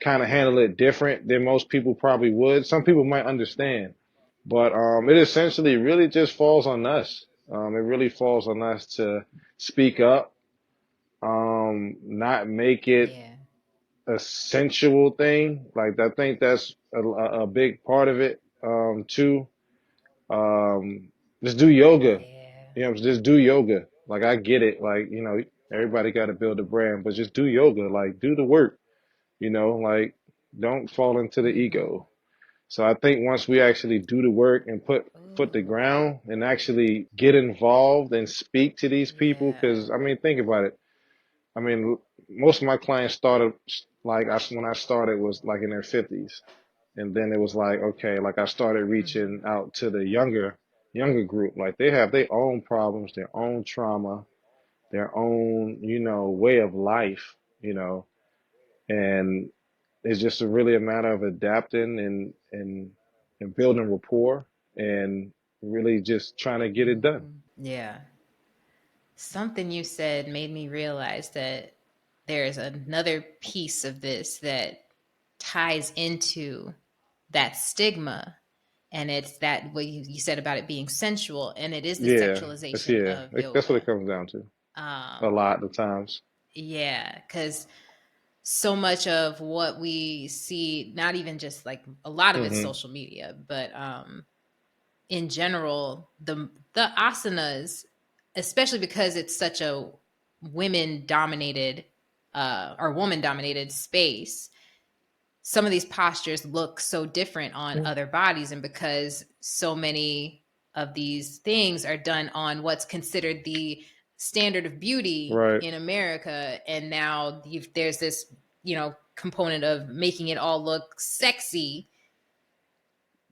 B: kind of handle it different than most people probably would. Some people might understand, but, it essentially really just falls on us. It really falls on us to speak up, not make it
C: Yeah.
B: a sensual thing. Like I think that's a big part of it, too. Um, just do yoga.
C: Yeah.
B: You know, just do yoga. Like I get it. Like, you know, everybody got to build a brand, but just do yoga. Like do the work. You know, like don't fall into the
C: Mm-hmm.
B: ego. So I think once we actually do the work and put foot
C: Ooh.
B: the ground and actually get involved and speak to these people,
C: Yeah.
B: because I mean, think about it. I mean, most of my clients started like when I started was like in their 50s. And then it was like, okay, like I started reaching
C: Mm-hmm.
B: out to the younger group. Like they have their own problems, their own trauma, their own, you know, way of life, you know, and it's just really a matter of adapting and building rapport and really just trying to get it done.
C: Mm-hmm. Yeah. Something you said made me realize that there's another piece of this that ties into that stigma. And it's that what you said about it being sensual, and it is the
B: Yeah, it's
C: sexualization
B: yeah,
C: of
B: that's what it
C: yoga.
B: comes down to a
C: Um,
B: lot of times.
C: yeah, because so much of what we see, not even just like a lot of it's
B: Hmm.
C: social media, but in general, the asanas, especially because it's such a women dominated or woman dominated space, some of these postures look so different on other bodies, and because so many of these things are done on what's considered the standard of beauty
B: Right.
C: in America, and now there's this, you know, component of making it all look sexy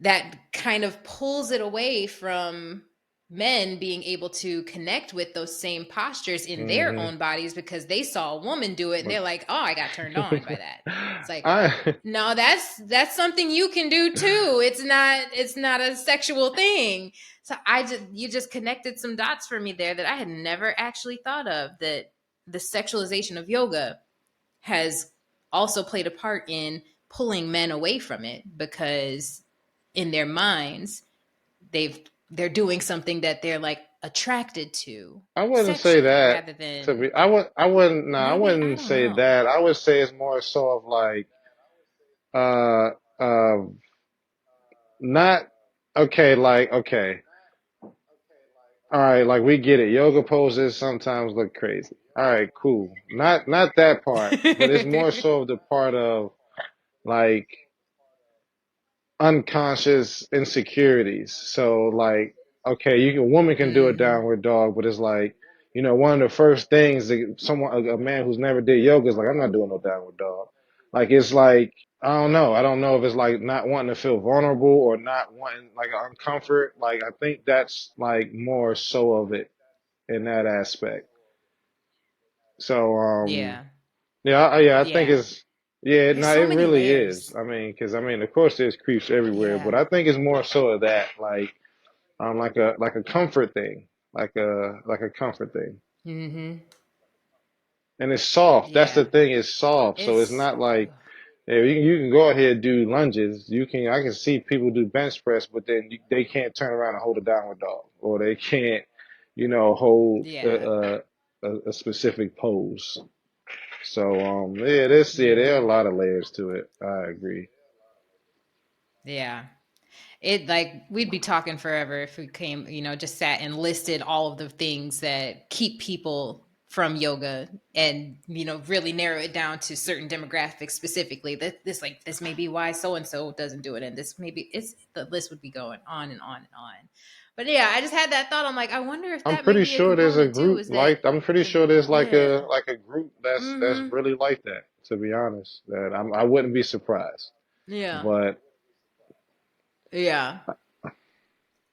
C: that kind of pulls it away from men being able to connect with those same postures in their
B: Hmm.
C: own bodies because they saw a woman do it and
B: But
C: they're like, "Oh, I got turned on by that." It's like,
B: I
C: no, that's something you can do too. It's not a sexual thing. So you just connected some dots for me there that I had never actually thought of, that the sexualization of yoga has also played a part in pulling men away from it, because in their minds they're doing something that they're like attracted to
B: I wouldn't say
C: sexually
B: that
C: rather
B: to
C: than,
B: be. I wouldn't. No, I
C: maybe, I
B: wouldn't
C: don't
B: say
C: know.
B: that. I would say it's more so of like, uh, uh, not okay. Like okay, all right. Like we get it. Yoga poses sometimes look crazy. All right, cool. Not that part, but it's more so of the part of like unconscious insecurities. So like, okay, a woman can do a
C: Mm-hmm.
B: downward dog, but it's like, you know, one of the first things that a man who's never did yoga is like, I'm not doing no downward dog. Like it's like, I don't know. I don't know if it's like not wanting to feel vulnerable or not wanting like uncomfort. Like I think that's like more so of it in that aspect. So
C: Yeah.
B: yeah, I think
C: Yeah.
B: it's yeah,
C: There's
B: no, it
C: so many
B: really is.
C: layers.
B: I mean, because I mean, of course, there's creeps everywhere, but
C: Yeah.
B: I think it's more so of that, like a comfort thing, like a comfort thing,
C: Mm-hmm.
B: and it's soft. That's the
C: Yeah.
B: thing, it's soft, so it's
C: It's
B: not like yeah, you can go out here and do lunges. I can see people do bench press, but then they can't turn around and hold a downward dog, or they can't, you know, hold
C: yeah.
B: a specific pose. So yeah, there are a
C: Mm-hmm.
B: lot of layers to it. I agree.
C: Yeah. It, like, we'd be talking forever if we came, you know, just sat and listed all of the things that keep people from yoga, and, you know, really narrow it down to certain demographics specifically. That this may be why so and so doesn't do it, and this maybe it's the list would be going on and on and on. But yeah, I just had that thought. I'm like, I wonder if
B: I'm
C: that may
B: pretty
C: be a
B: sure there's a
C: component too.
B: group
C: Is that
B: like I'm pretty sure there's
C: yeah.
B: like a group that's
C: Mm-hmm.
B: really like that. to be honest. That I wouldn't be surprised.
C: Yeah.
B: But
C: Yeah.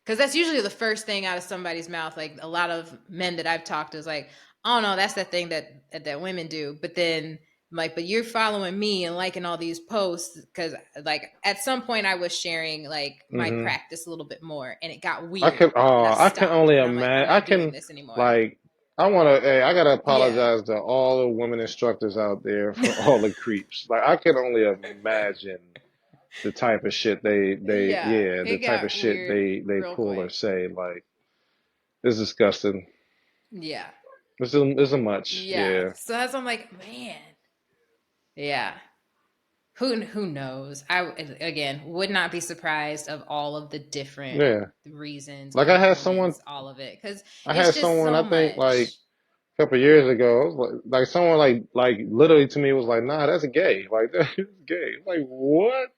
C: Because that's usually the first thing out of somebody's mouth. Like a lot of men that I've talked to is like, oh no, that's that thing that women do. But then I'm like, but you're following me and liking all these posts because like at some point I was sharing like my
B: hmm
C: practice a little bit more and it got
B: I
C: weird
B: can
C: and I
B: I can
C: stopped
B: only
C: and I'm like, I'm
B: imagine. I
C: not doing
B: can
C: this anymore.
B: like hey, I gotta
C: Yeah.
B: apologize to all the women instructors out there for all the creeps. Like I can only imagine the type of shit
C: Yeah.
B: the
C: It
B: type of
C: got
B: shit
C: weird
B: they
C: real
B: pull or
C: quick.
B: say. Like it's disgusting.
C: Yeah.
B: It's a much.
C: Yeah.
B: Yeah.
C: So that's I'm like, man. Yeah. Who knows? I again would not be surprised of all of the different
B: Yeah.
C: reasons,
B: Like
C: arguments, all of it, because
B: I
C: it's
B: had
C: just
B: someone
C: so
B: I think like
C: much.
B: a couple of years ago, like someone like literally to me was like, "Nah, that's gay." Like that's gay. Like what?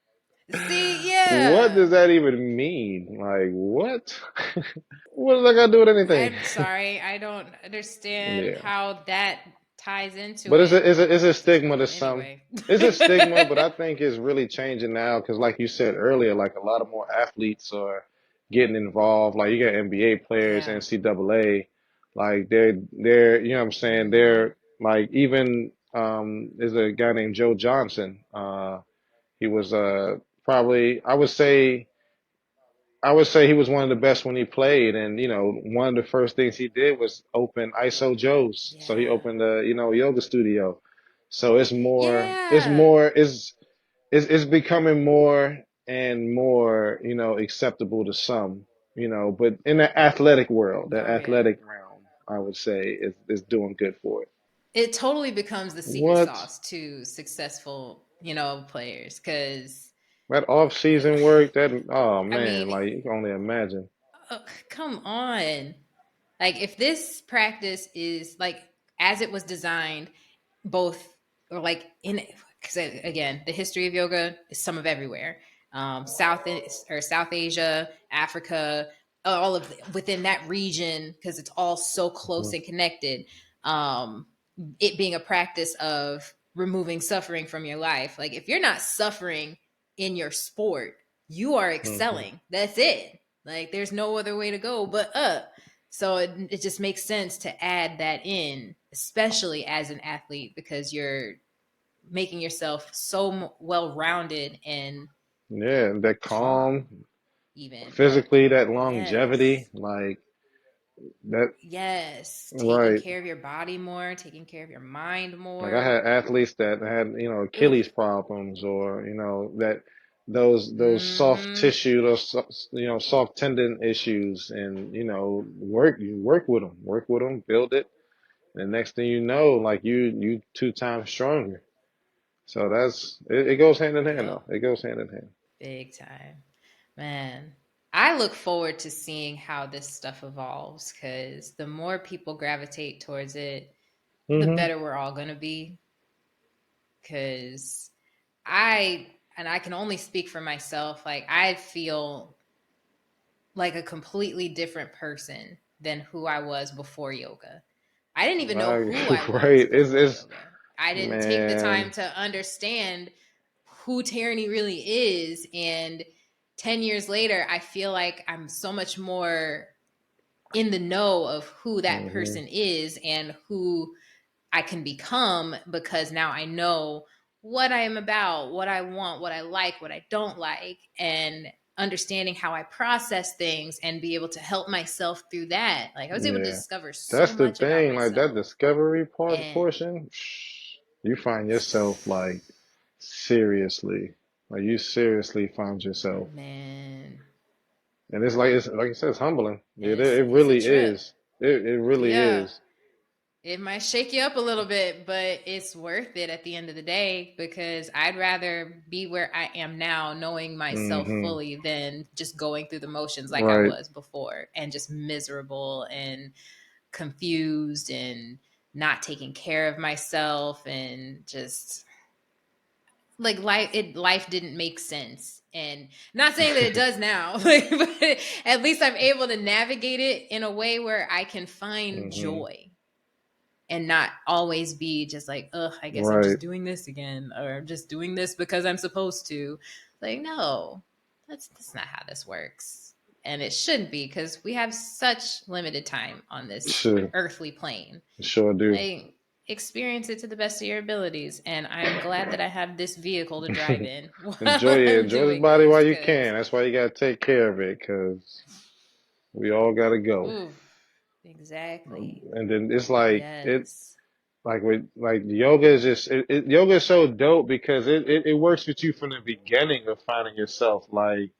C: See,
B: What does
C: yeah,
B: that even mean? Like what? What does that got to do with anything?
C: I'm sorry, I don't understand
B: Yeah.
C: how that ties into
B: But
C: it.
B: it's a
C: It's just
B: stigma to
C: weird.
B: some.
C: Anyway.
B: It's a stigma, but I think it's really changing now because, like you said earlier, like a lot of more athletes are getting involved. Like you got NBA players,
C: Yeah.
B: NCAA, like they're you know what I'm saying,
C: Hmm.
B: they're like even there's a guy named Joe Johnson. He was probably I would say he was one of the best when he played, and you know, one of the first things he did was open ISO Joe's. So he
C: Yeah.
B: opened a, you know, yoga studio. So it's
C: Yeah.
B: more, it's becoming more and more, you know, acceptable to some, you know, but in the athletic world, the
C: Oh yeah.
B: athletic realm, I would say is doing good for it.
C: It totally becomes the secret
B: What?
C: sauce to successful, players. Because
B: That off-season work, that, oh
C: I
B: man,
C: mean,
B: like you can only imagine.
C: come on. Like if this practice is like as it was designed, both or like in because again, the history of yoga is some of everywhere, South Asia, Africa, all of within that region because it's all so close and connected. Um, it being a practice of removing suffering from your life. Like if you're not suffering in your sport, you are
B: Mm-hmm.
C: excelling. That's it. Like there's no other way to go but up. So it just makes sense to add that in, especially as an athlete, because you're making yourself so well rounded and
B: Yeah, that
C: calm,
B: calm,
C: even. But
B: physically, that longevity,
C: yes,
B: like that,
C: yes, taking
B: right.
C: care of your body more, taking care of your mind
B: Like I
C: more.
B: had athletes that had, you know,
C: Ugh.
B: Achilles problems or, you know, that those soft
C: Mm-hmm.
B: tissue, you know, soft tendon issues and, you know, you work with them, build it. And next thing you know, like you 2 times stronger. So it goes hand in hand though.
C: Yep.
B: It goes hand in hand.
C: Big time. Man, I look forward to seeing how this stuff evolves because the more people gravitate towards it, the
B: Hmm.
C: better we're all going to be. Because I can only speak for myself, like, I feel like a completely different person than who I was before yoga. I didn't even know
B: Like,
C: who I was
B: right.
C: before
B: It's
C: yoga. I didn't take the time
B: man.
C: to understand who Tyranny really is. And 10 years later, I feel like I'm so much more in the know of who that
B: Hmm.
C: person is and who I can become because now I know what I am about, what I want, what I like, what I don't like, and understanding how I process things and be able to help myself through that. Like I was able to
B: Yeah.
C: discover so
B: That's the
C: much about
B: thing, like that
C: myself.
B: discovery
C: And
B: portion, you find yourself like seriously, like you seriously find yourself.
C: man,
B: And it's like you said, it's humbling.
C: and
B: It
C: it's a
B: really
C: trip.
B: is. It really
C: Yeah.
B: is.
C: It might shake you up a little bit, but it's worth it at the end of the day because I'd rather be where I am now, knowing myself
B: Hmm.
C: fully, than just going through the motions like I
B: Right.
C: was before and just miserable and confused and not taking care of myself and just like life didn't make sense. And not saying that it does now, like, but at least I'm able to navigate it in a way where I can find
B: Hmm.
C: joy and not always be just like, ugh, I guess I'm
B: Right.
C: just doing this again, or I'm just doing this because I'm supposed to. Like, no, that's not how this works. And it shouldn't be, because we have such limited time on this
B: Sure.
C: earthly plane.
B: Sure do.
C: Like, experience it to the best of your abilities. And I'm glad that I have this vehicle to drive in while I'm
B: Enjoy this
C: doing
B: body
C: this,
B: while you
C: because
B: can. That's why you gotta take care of it, because we all gotta go.
C: ooh, exactly.
B: And then it's like it,
C: Yes.
B: like yoga is just yoga is so dope because it works with you from the beginning of finding yourself. Like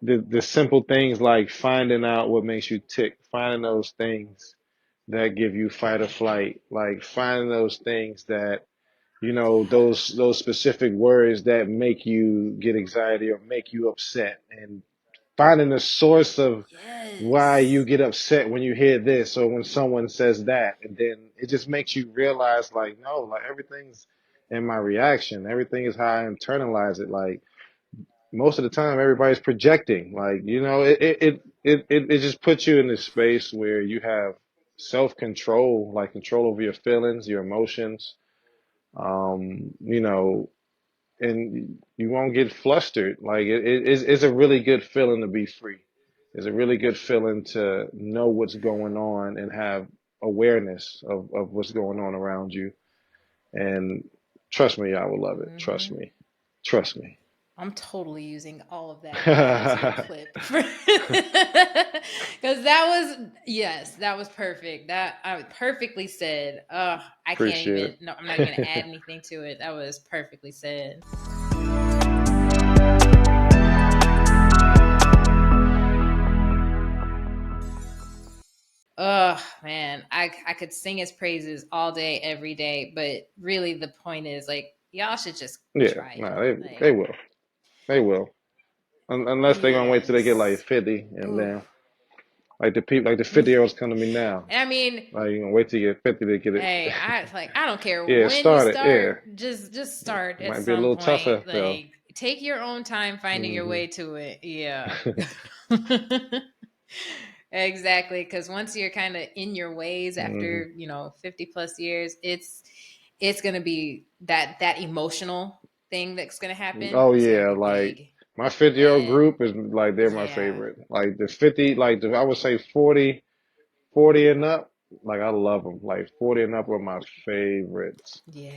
B: the simple things like finding out what makes you tick, finding those things that give you fight or flight, like finding those things that those specific words that make you get anxiety or make you upset, and finding the source of why you
C: Yes.
B: get upset when you hear this or when someone says that, and then it just makes you realize like, no, like everything's in my reaction, everything is how I internalize it. Like most of the time everybody's projecting, like it just puts you in this space where you have self-control, like control over your feelings, your emotions, um you know and you won't get flustered. Like it's a really good feeling to be free. It's a really good feeling to know what's going on and have awareness of what's going on around you. And trust me, I will love it. Trust
C: Mm-hmm.
B: me. Trust me.
C: I'm totally using all of that as your clip, because that was, yes, that was perfect. That I perfectly said. I can't
B: Appreciate
C: even. No, I'm not even gonna add
B: it.
C: anything to it. That was perfectly said. Oh man, I could sing his praises all day, every day. But really, the point is, like, y'all should just
B: Yeah,
C: try
B: no,
C: it.
B: they
C: Like,
B: will. They will. Unless they're gonna wait till they get like
C: yes.
B: 50, and
C: Ooh.
B: then like the people, like the 50-year-olds come to me now.
C: I mean,
B: Like you gonna wait till you get 50 to get it.
C: hey, I don't care
B: Yeah,
C: when you
B: start it.
C: start,
B: Yeah,
C: just start at
B: might be a
C: some
B: little
C: point.
B: tougher though.
C: Like, take your own time finding your
B: Hmm.
C: way to it. Yeah. Exactly, because once you're kind of in your ways
B: Hmm.
C: after 50 plus years, it's gonna be that emotional thing that's gonna happen.
B: Oh
C: It's gonna
B: yeah,
C: be
B: like
C: big.
B: my 50-year-old
C: And
B: group is like they're my
C: yeah.
B: favorite. Like the 50, like I would say 40 and up. Like I love them. Like 40 and up are my favorites.
C: Yeah.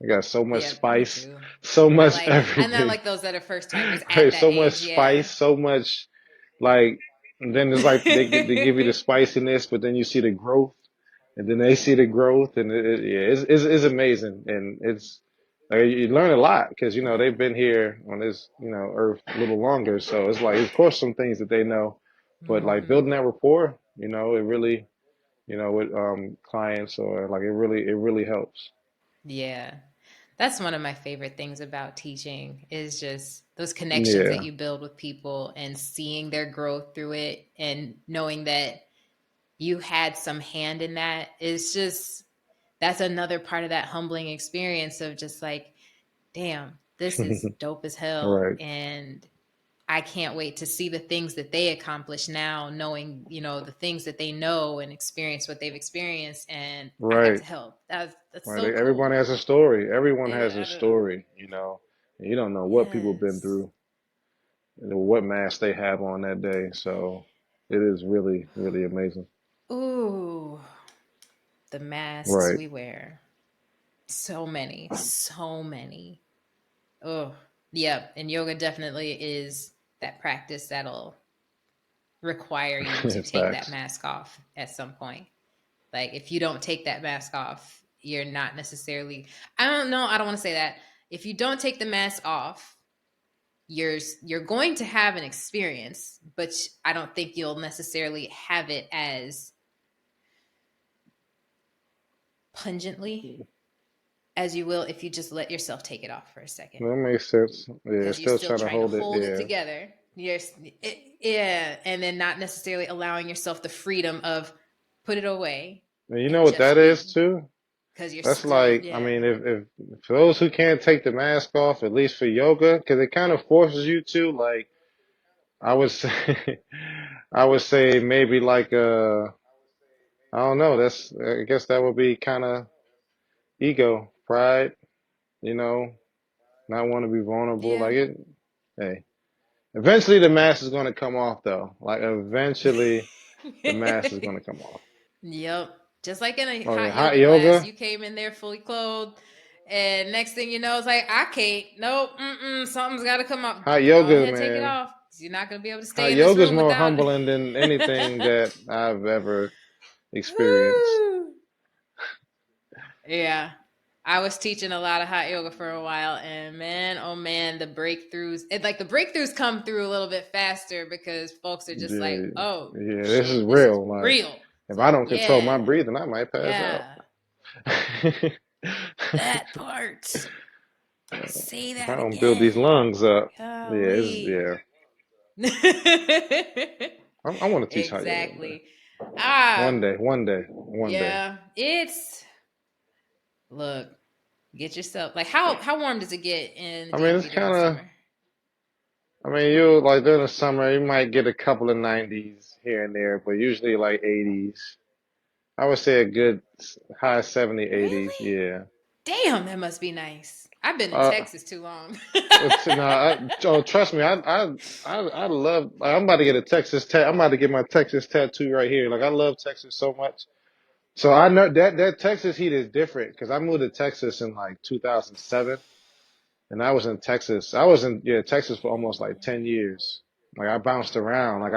B: They got so much
C: Yeah, me
B: spice,
C: too.
B: so much
C: I not
B: everything.
C: like those that are first timers at
B: Right,
C: that
B: so much
C: age. Yeah.
B: spice, so much like. And then it's like they give you the spiciness, but then you see the growth, and then they see the growth, and yeah, it's amazing, and it's you learn a lot because they've been here on this earth a little longer, so it's like of course some things that they know, but like
C: Hmm.
B: building that rapport, it really with clients, or like it really helps.
C: Yeah. That's one of my favorite things about teaching, is just those connections that
B: Yeah.
C: you build with people and seeing their growth through it, and knowing that you had some hand in that. Is just, that's another part of that humbling experience of just like, damn, this is dope as hell.
B: Right.
C: And I can't wait to see the things that they accomplish now, knowing, the things that they know and experience what they've experienced, and I got
B: Right.
C: to help. That's
B: Right.
C: so
B: Everyone
C: cool.
B: has a story. Everyone
C: And
B: has a
C: I don't,
B: story, and you don't know what people have been
C: yes.
B: through, what mask they have on that day. So it is really, really amazing.
C: Ooh, the masks
B: Right.
C: we wear. So many, so many. Oh, yeah. And yoga definitely is that practice that'll require you to take that
B: Facts.
C: mask off at some point. Like, if you don't take that mask off, you're not necessarily, I don't know, I don't want to say that. If you don't take the mask off, you're going to have an experience, but I don't think you'll necessarily have it as pungently as you will if you just let yourself take it off for a second,
B: That makes sense. Yeah,
C: because you're
B: still
C: still
B: trying to
C: trying to
B: hold it.
C: hold it
B: Yeah.
C: together. Yeah, and then not necessarily allowing yourself the freedom of put it away
B: And you know
C: and
B: what that
C: just
B: is
C: be,
B: too?
C: because you're
B: That's
C: still,
B: like, I
C: yeah.
B: mean, if for those who can't take the mask off, at least for yoga, because it kind of forces you to, like, I would say, I would say maybe like I don't know. I guess that would be kind of ego, pride, you know, not want to be vulnerable.
C: Yeah.
B: Like it, hey, eventually the mask is going to come off though. Like eventually the mask is going to come off.
C: Yep. Just like in a
B: Oh yeah,
C: hot
B: hot
C: yoga class,
B: yoga.
C: you came in there fully clothed, and next thing you know, it's like, I can't. Nope. Something's got to come up.
B: Hot
C: Go
B: yoga,
C: ahead, take it
B: man.
C: off. 'Cause you're not going to be able to stay
B: Hot
C: in this
B: yoga is
C: room
B: more
C: without.
B: humbling than anything that I've ever experienced.
C: Woo! Yeah. I was teaching a lot of hot yoga for a while, and man, oh man, the breakthroughs. The breakthroughs come through a little bit faster because folks are just like,
B: Yeah,
C: oh
B: yeah, this is
C: shit, this is
B: real. Like
C: real.
B: if
C: It's
B: I
C: like,
B: don't control
C: yeah,
B: my breathing, I might pass out.
C: yeah, that part. Say
B: If I
C: that
B: don't build these
C: again.
B: lungs up,
C: Golly.
B: yeah. I want to teach hot yoga, man.
C: Exactly. Ah,
B: One day.
C: yeah. Look, get yourself like how warm does it get in the
B: I mean, it's
C: DMV during
B: kind
C: the
B: of.
C: summer?
B: I mean, you like during the summer, you might get a couple of 90s here and there, but usually like 80s. I would say a good high 70, 80s.
C: Really?
B: Yeah.
C: Damn, that must be nice. I've been in
B: Uh,
C: Texas too long.
B: no, oh, trust me, I love. I'm about to get a Texas tat. I'm about to get my Texas tattoo right here. Like I love Texas so much. So I know that Texas heat is different because I moved to Texas in like 2007, and I was in Texas. I was in Texas for almost like 10 years. Like I bounced around. Like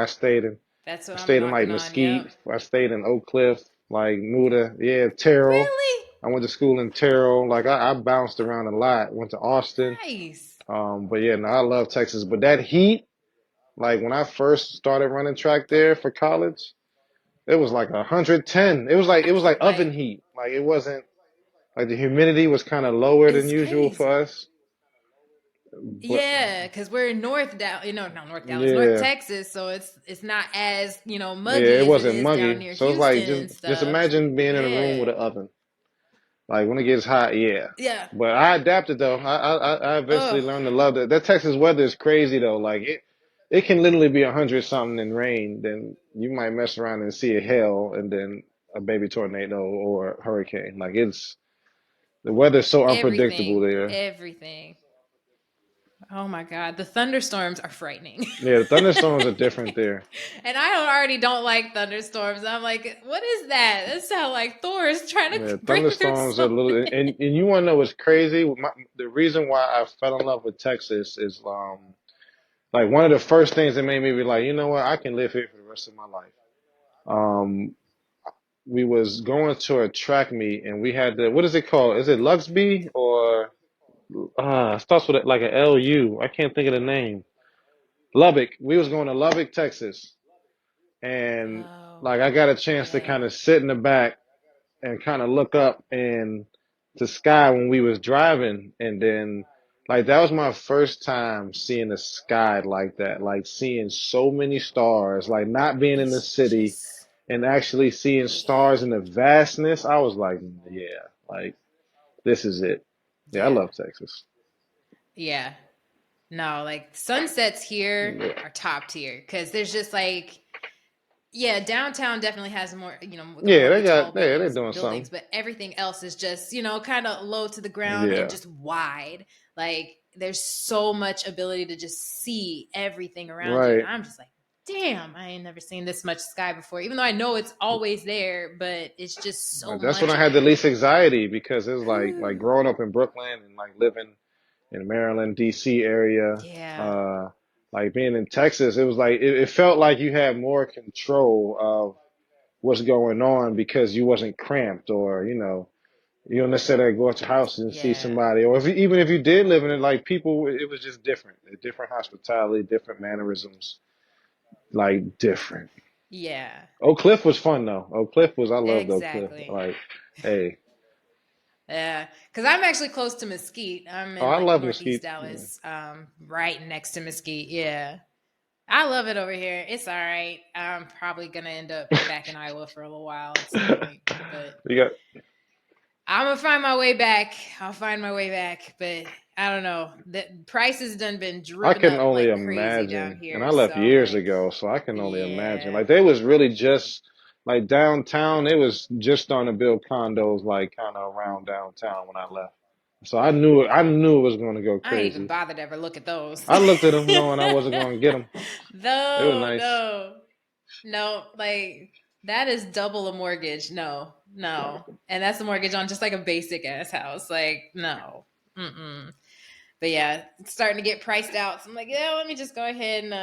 C: That's what
B: I
C: I'm
B: stayed in like
C: knocking on. Yep.
B: Mesquite. I stayed in Oak Cliff, like Muda, yeah, Terrell.
C: Really?
B: I went to school in Terrell. Like I bounced around a lot. Went to Austin.
C: Nice.
B: But yeah, no, I love Texas. But that heat, like when I first started running track there for college, it was like 110.
C: I
B: It was like
C: can't
B: oven
C: like
B: heat. Like it wasn't like the humidity was kind of lower than
C: it's
B: usual for
C: crazy.
B: us. But
C: Yeah, because we're in North Dallas, not North Dallas, North
B: yeah,
C: Texas, so it's not as
B: yeah,
C: muggy
B: it
C: as it
B: wasn't
C: is down
B: muggy.
C: near
B: So it's like
C: Houston and
B: just
C: stuff.
B: imagine being in a room with
C: Yeah,
B: an oven. Like when it gets hot, yeah.
C: yeah.
B: But I adapted though. I eventually
C: Oh,
B: learned to love that. That Texas weather is crazy though. Like it can literally be 100 something and rain. Then you might mess around and see a hail and then a baby tornado or hurricane. Like the weather's so unpredictable
C: everything,
B: there.
C: everything. Oh my God, the thunderstorms are frightening.
B: Yeah, the thunderstorms are different there.
C: And I already don't like thunderstorms. I'm like, what is that? That sounds like Thor is trying to
B: Yeah,
C: bring through
B: thunderstorms are a little,
C: something.
B: and you want to know what's crazy? The reason why I fell in love with Texas is like one of the first things that made me be like, you know what, I can live here for the rest of my life. Um, we was going to a track meet and we had what is it called? Is it Luxby or it starts with like a LU? I can't think of the name. Lubbock. We was going to Lubbock, Texas, and
C: Oh,
B: like I got a chance to
C: yeah.
B: kind of sit in the back and kind of look up in the sky when we was driving, and then like that was my first time seeing the sky like that, like seeing so many stars, like not being in the
C: It's
B: city
C: just,
B: and actually seeing
C: yeah,
B: stars in the vastness. I was like, yeah, like this is it. Yeah, I
C: yeah,
B: love Texas.
C: yeah. No, like sunsets here
B: Yeah,
C: are top tier because there's just like, yeah, downtown definitely has more,
B: yeah,
C: more of
B: they
C: the tall
B: got, yeah, they're
C: buildings,
B: doing
C: buildings,
B: something.
C: but everything else is just, kind of low to the ground and
B: Yeah,
C: just wide. Like there's so much ability to just see everything around you, and
B: right.
C: I'm just like, damn, I ain't never seen this much sky before. Even though I know it's always there, but it's just so
B: Like, that's when
C: much
B: I
C: of
B: had the
C: it.
B: least anxiety because it's like
C: Whew.
B: growing up in Brooklyn and like living in Maryland, DC area,
C: Yeah,
B: uh, like being in Texas, it was like it felt like you had more control of what's going on because you wasn't cramped or you don't necessarily go out your house and see
C: yeah,
B: somebody or even if you did live in it, like people, it was just different, different hospitality, different mannerisms, like different.
C: yeah,
B: Oak Cliff was fun though. I loved Oak Cliff.
C: exactly.
B: Like, hey,
C: Yeah, because I'm actually close to Mesquite. I'm
B: oh,
C: in
B: I
C: like
B: love
C: Northeast
B: Mesquite. Yeah.
C: Dallas, right next to Mesquite. Yeah, I love it over here. It's all right. I'm probably gonna end up back in Iowa for a little while at some point, but
B: You got.
C: I'm gonna find my way back. I'll find my way back, but I don't know. The prices done been
B: I
C: driven
B: can
C: up
B: only
C: like crazy down
B: imagine, and I
C: here. So
B: left
C: I'm
B: years
C: like,
B: ago, so I can only imagine.
C: yeah,
B: Like they was really just like downtown, it was just starting to build condos like kind of around downtown when I left. So I knew it was going to go
C: I ain't even
B: crazy.
C: bothered to ever look at those.
B: I looked at them knowing I wasn't going to get them. They were
C: No,
B: nice.
C: no, like that is double a mortgage. No, and that's a mortgage on just like a basic ass house. Like no, but yeah, it's starting to get priced out. So I'm like, yeah, let me just go ahead and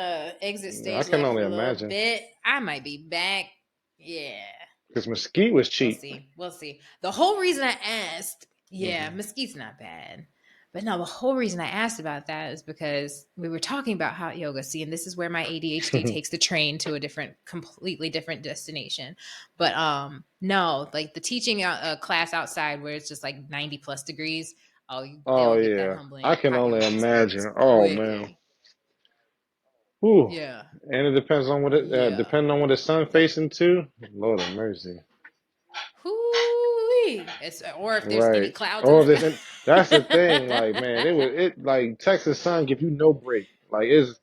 C: exit
B: I
C: stage
B: can
C: left for
B: only
C: a little
B: imagine
C: bit. I might be back. Yeah.
B: because Mesquite was
C: We'll
B: cheap.
C: see. We'll see. The whole reason I asked, yeah,
B: Hmm.
C: Mesquite's not bad. But no, the whole reason I asked about that is because we were talking about hot yoga. See, and this is where my ADHD takes the train to a completely different destination. But no, like the teaching a class outside where it's just like 90 plus degrees. Oh,
B: Oh
C: they'll get that
B: yeah, I
C: humbling
B: can
C: hot
B: only
C: yoga experience
B: imagine. Oh man,
C: quickly.
B: whew.
C: Yeah,
B: And it depends on what it
C: yeah.
B: depending on what the sun facing to. Lord have mercy.
C: Hoo-wee. Or if there's any
B: Right.
C: clouds in
B: Or
C: the
B: if there's,
C: sky.
B: and that's the thing. Like man, it like Texas sun give you no break. Like it's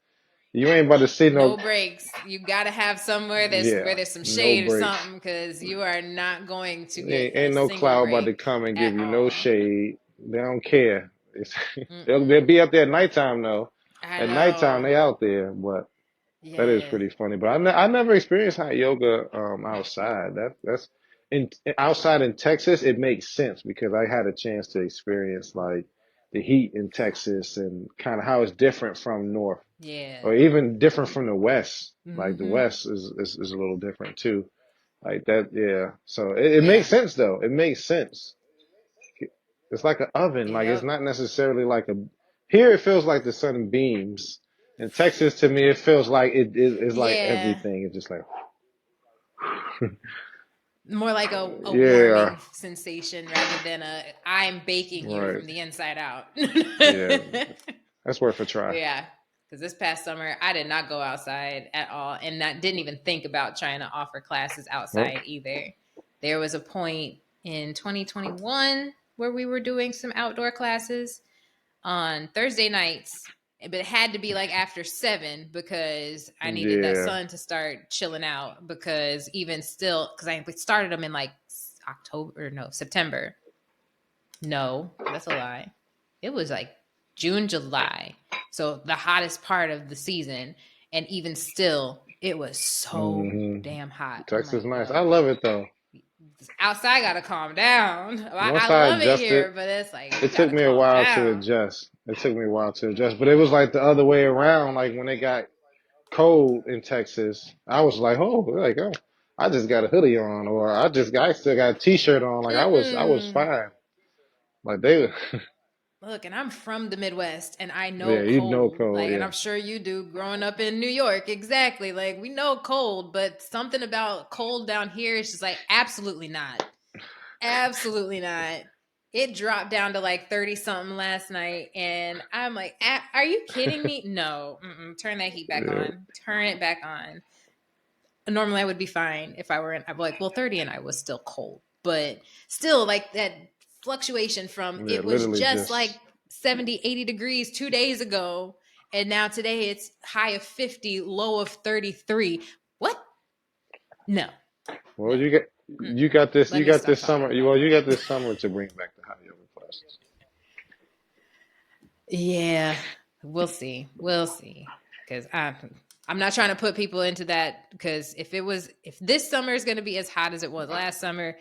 B: you ain't about to see no.
C: No breaks. You got to have somewhere
B: Yeah,
C: where there's some
B: no
C: shade or
B: break.
C: something because you are not going to get
B: Ain't
C: a
B: no
C: single
B: cloud about to
C: break
B: come and give
C: at
B: you no
C: all.
B: shade. They don't care. It's, they'll
C: Mm-mm.
B: be up there at nighttime though.
C: I
B: At nighttime
C: know.
B: they out there, but that is
C: Yeah.
B: pretty funny. But I never experienced hot yoga outside. That's in outside in Texas. It makes sense because I had a chance to experience like the heat in Texas and kind of how it's different from north
C: Yeah.
B: or even different from the west. Like the
C: Mm-hmm.
B: west is a little different too. Like that, yeah. So it makes
C: Yeah.
B: sense though. It makes sense. It's like an oven. Like it's
C: Yep.
B: not necessarily like a. Here it feels like the sun beams. In Texas, to me, it feels like it is like
C: Yeah.
B: everything. It's just like,
C: More like a
B: yeah,
C: warming sensation rather than a I'm baking you
B: right,
C: from the inside out.
B: yeah. That's worth a try.
C: Yeah, because this past summer I did not go outside at all, and I didn't even think about trying to offer classes
B: Well,
C: outside either. There was a point in 2021 where we were doing some outdoor classes on Thursday nights, but it had to be like after 7 because I needed that
B: yeah.
C: sun to start chilling out. Because even still, because I started them in like October, no, September. No, that's a lie. It was like June, July. So the hottest part of the season. And even still, it was so
B: Hmm.
C: damn hot. I'm
B: Texas
C: like,
B: nice. I
C: yo,
B: love it though.
C: outside got to calm down. I
B: Once I
C: love it
B: adjusted,
C: here, but it's like, you
B: it
C: got
B: took
C: to
B: me a
C: calm
B: while to
C: down.
B: adjust. It took me a while to adjust, but it was like the other way around. Like when it got cold in Texas, I was like, oh, I just got a hoodie on, or I still got a t-shirt on. Like I was
C: Mm-mm.
B: fine. Like they,
C: Look, and I'm from the Midwest and I know
B: yeah, you know
C: cold.
B: cold,
C: Like, and
B: yeah,
C: I'm sure you do growing up in New York. Exactly. Like, we know cold, but something about cold down here is just like, absolutely not. Absolutely not. It dropped down to like 30 something last night. And I'm like, are you kidding me? No. Turn that heat back
B: yeah,
C: on. Turn it back on. Normally I would be fine if I were in, I'd be like, well, 30 and I was still cold. But still, like that fluctuation from
B: yeah.
C: it was
B: Literally
C: just like
B: just
C: 70, 80 degrees 2 days ago. And now today it's high of 50, low of 33. What? No,
B: well,
C: no.
B: you got this,
C: Let
B: you
C: me
B: got
C: stop
B: this
C: talking
B: summer.
C: about
B: You
C: that.
B: got this summer to bring back the hot yoga classes.
C: Yeah, we'll see. We'll see. Because I'm not trying to put people into that. Because if this summer is going to be as hot as it was last summer,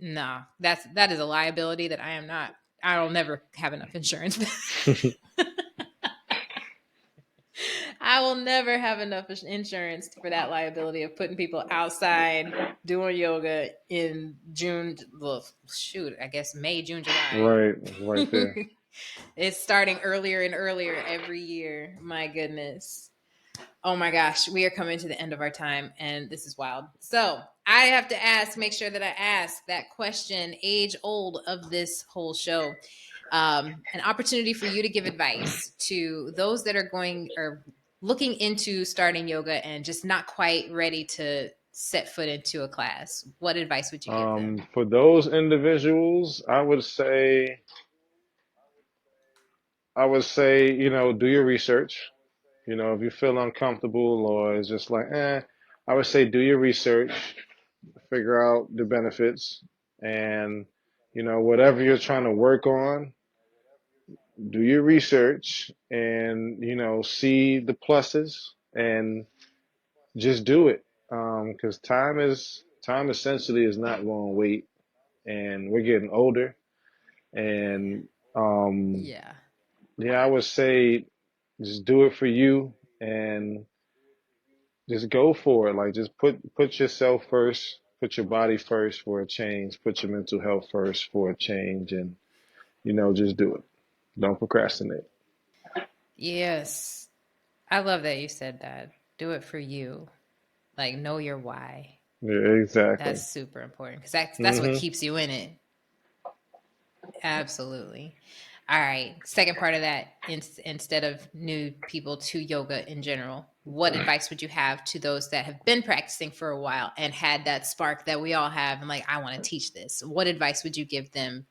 C: no, that is a liability that I am not. I'll never have enough insurance. I will never have enough insurance for that liability of putting people outside doing yoga in June. Well, shoot, I guess May, June, July.
B: Right, right there.
C: It's starting earlier and earlier every year. My goodness. Oh my gosh, we are coming to the end of our time, and this is wild. So I have to make sure that I ask that question, age old of this whole show. An opportunity for you to give advice to those that are going or looking into starting yoga and just not quite ready to set foot into a class. What advice would you give them?
B: For those individuals, I would say, do your research. If you feel uncomfortable or it's just like, I would say do your research. figure out the benefits, and whatever you're trying to work on, do your research, and see the pluses, and just do it. Because time essentially is not going to wait, and we're getting older, and um,
C: Yeah.
B: yeah, I would say just do it for you, and just go for it. Like, just put yourself first, put your body first for a change, put your mental health first for a change, and just do it. Don't procrastinate.
C: Yes. I love that you said that. Do it for you. Like, know your why.
B: Yeah, exactly.
C: That's super important because that's what
B: Hmm.
C: keeps you in it. Absolutely. All right. Second part of that, instead of new people to yoga in general, what advice would you have to those that have been practicing for a while and had that spark that we all have and like, I want to teach this? What advice would you give them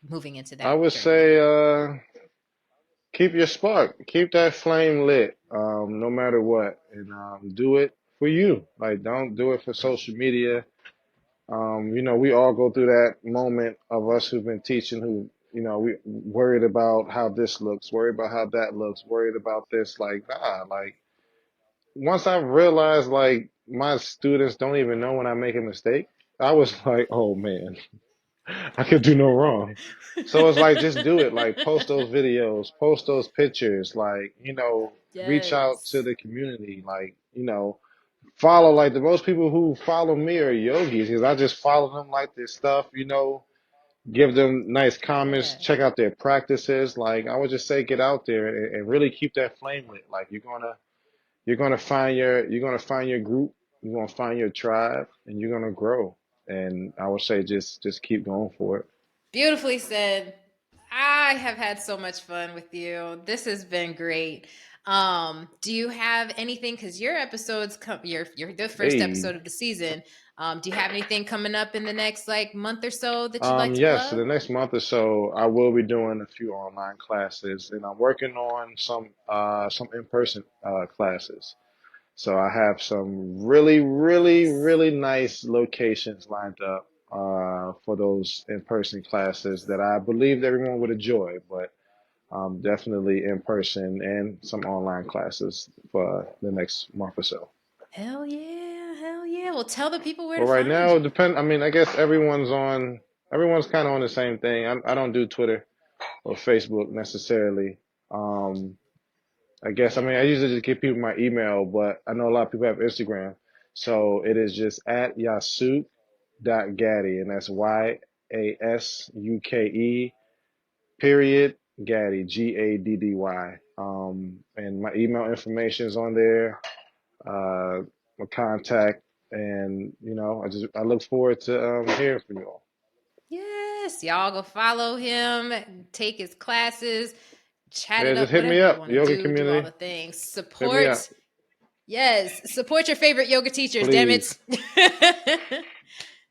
C: moving into
B: I
C: that
B: would
C: journey?
B: say keep your spark, keep that flame lit, no matter what, and do it for you. Like, don't do it for social media. We all go through that moment of us who've been teaching, who, we worried about how this looks, worried about how that looks, worried about this. Like, nah, like, once I realized, like, my students don't even know when I make a mistake, I was like, oh man, I could do no wrong. So it's like, just do it. Like, post those videos, post those pictures, like, reach out to
C: Yes.
B: the community, like, follow, like, the most people who follow me are yogis, because I just follow them, like, their stuff, give them nice comments,
C: Yeah.
B: check out their practices. Like, I would just say, get out there, and really keep that flame lit. Like, you're gonna find your group, you're gonna find your tribe, and you're gonna grow. And I would say, just keep going for it.
C: Beautifully said. I have had so much fun with you. This has been great. Do you have anything? Because your episodes come, you're the first
B: Hey.
C: episode of the season. Do you have anything coming up in the next like month or so that you'd like to
B: Yes, so
C: plug?
B: the next month or so, I will be doing a few online classes, and I'm working on some in-person classes. So I have some really, really,
C: Nice.
B: really nice locations lined up for those in-person classes that I believe everyone would enjoy, but definitely in person, and some online classes for the next month or so.
C: Hell yeah. Hell yeah. Well, tell the people where
B: Well,
C: to
B: right
C: find
B: now,
C: you.
B: depend. I mean, I guess everyone's kind of on the same thing. I don't do Twitter or Facebook necessarily. Um, I guess, I
C: Yeah.
B: mean, I usually just give people my email, but I know a lot of people have Instagram. So it is just at Yasuke.Gaddy, and that's YASUKE period Gaddy, GADDY. And my email information is on there, my contact, and I look forward to hearing from you all.
C: Yes. Y'all go follow him, take his classes, chat
B: Yeah,
C: it
B: just
C: up,
B: hit me
C: whatever you
B: up,
C: want to
B: yoga
C: do all
B: community.
C: the things.
B: Hit me up,
C: Support. Yes, support your favorite yoga teachers, damn it.
B: please.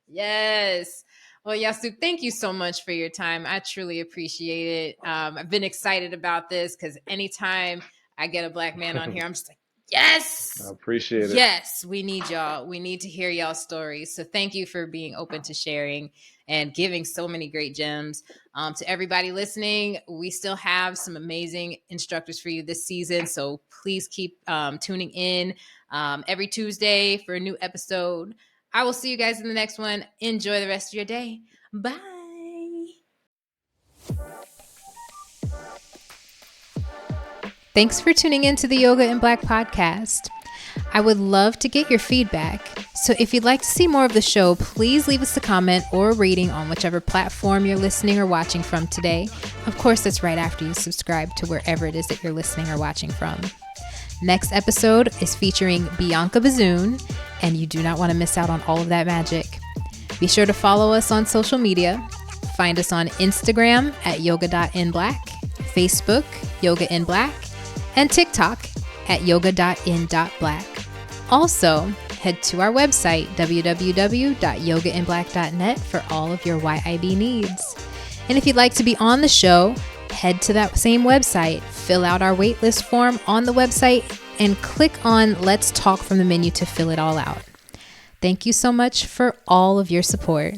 C: Yes. Well, Yasu, thank you so much for your time. I truly appreciate it. I've been excited about this because anytime I get a black man on here, I'm just like,
B: I
C: yes,
B: appreciate it.
C: yes, we need y'all. We need to hear y'all's stories. So thank you for being open to sharing and giving so many great gems. To everybody listening, we still have some amazing instructors for you this season. So please keep tuning in every Tuesday for a new episode. I will see you guys in the next one. Enjoy the rest of your day. Bye. Thanks for tuning in to the Yoga in Black podcast. I would love to get your feedback. So if you'd like to see more of the show, please leave us a comment or a rating on whichever platform you're listening or watching from today. Of course, that's right after you subscribe to wherever it is that you're listening or watching from. Next episode is featuring Bianca Bazoon, and you do not want to miss out on all of that magic. Be sure to follow us on social media. Find us on Instagram at yoga.inblack, Facebook, Yoga in Black, and TikTok at yoga.in.black. Also, head to our website, www.yogainblack.net, for all of your YIB needs. And if you'd like to be on the show, head to that same website, fill out our waitlist form on the website, and click on Let's Talk from the menu to fill it all out.
A: Thank you so much for all of your support.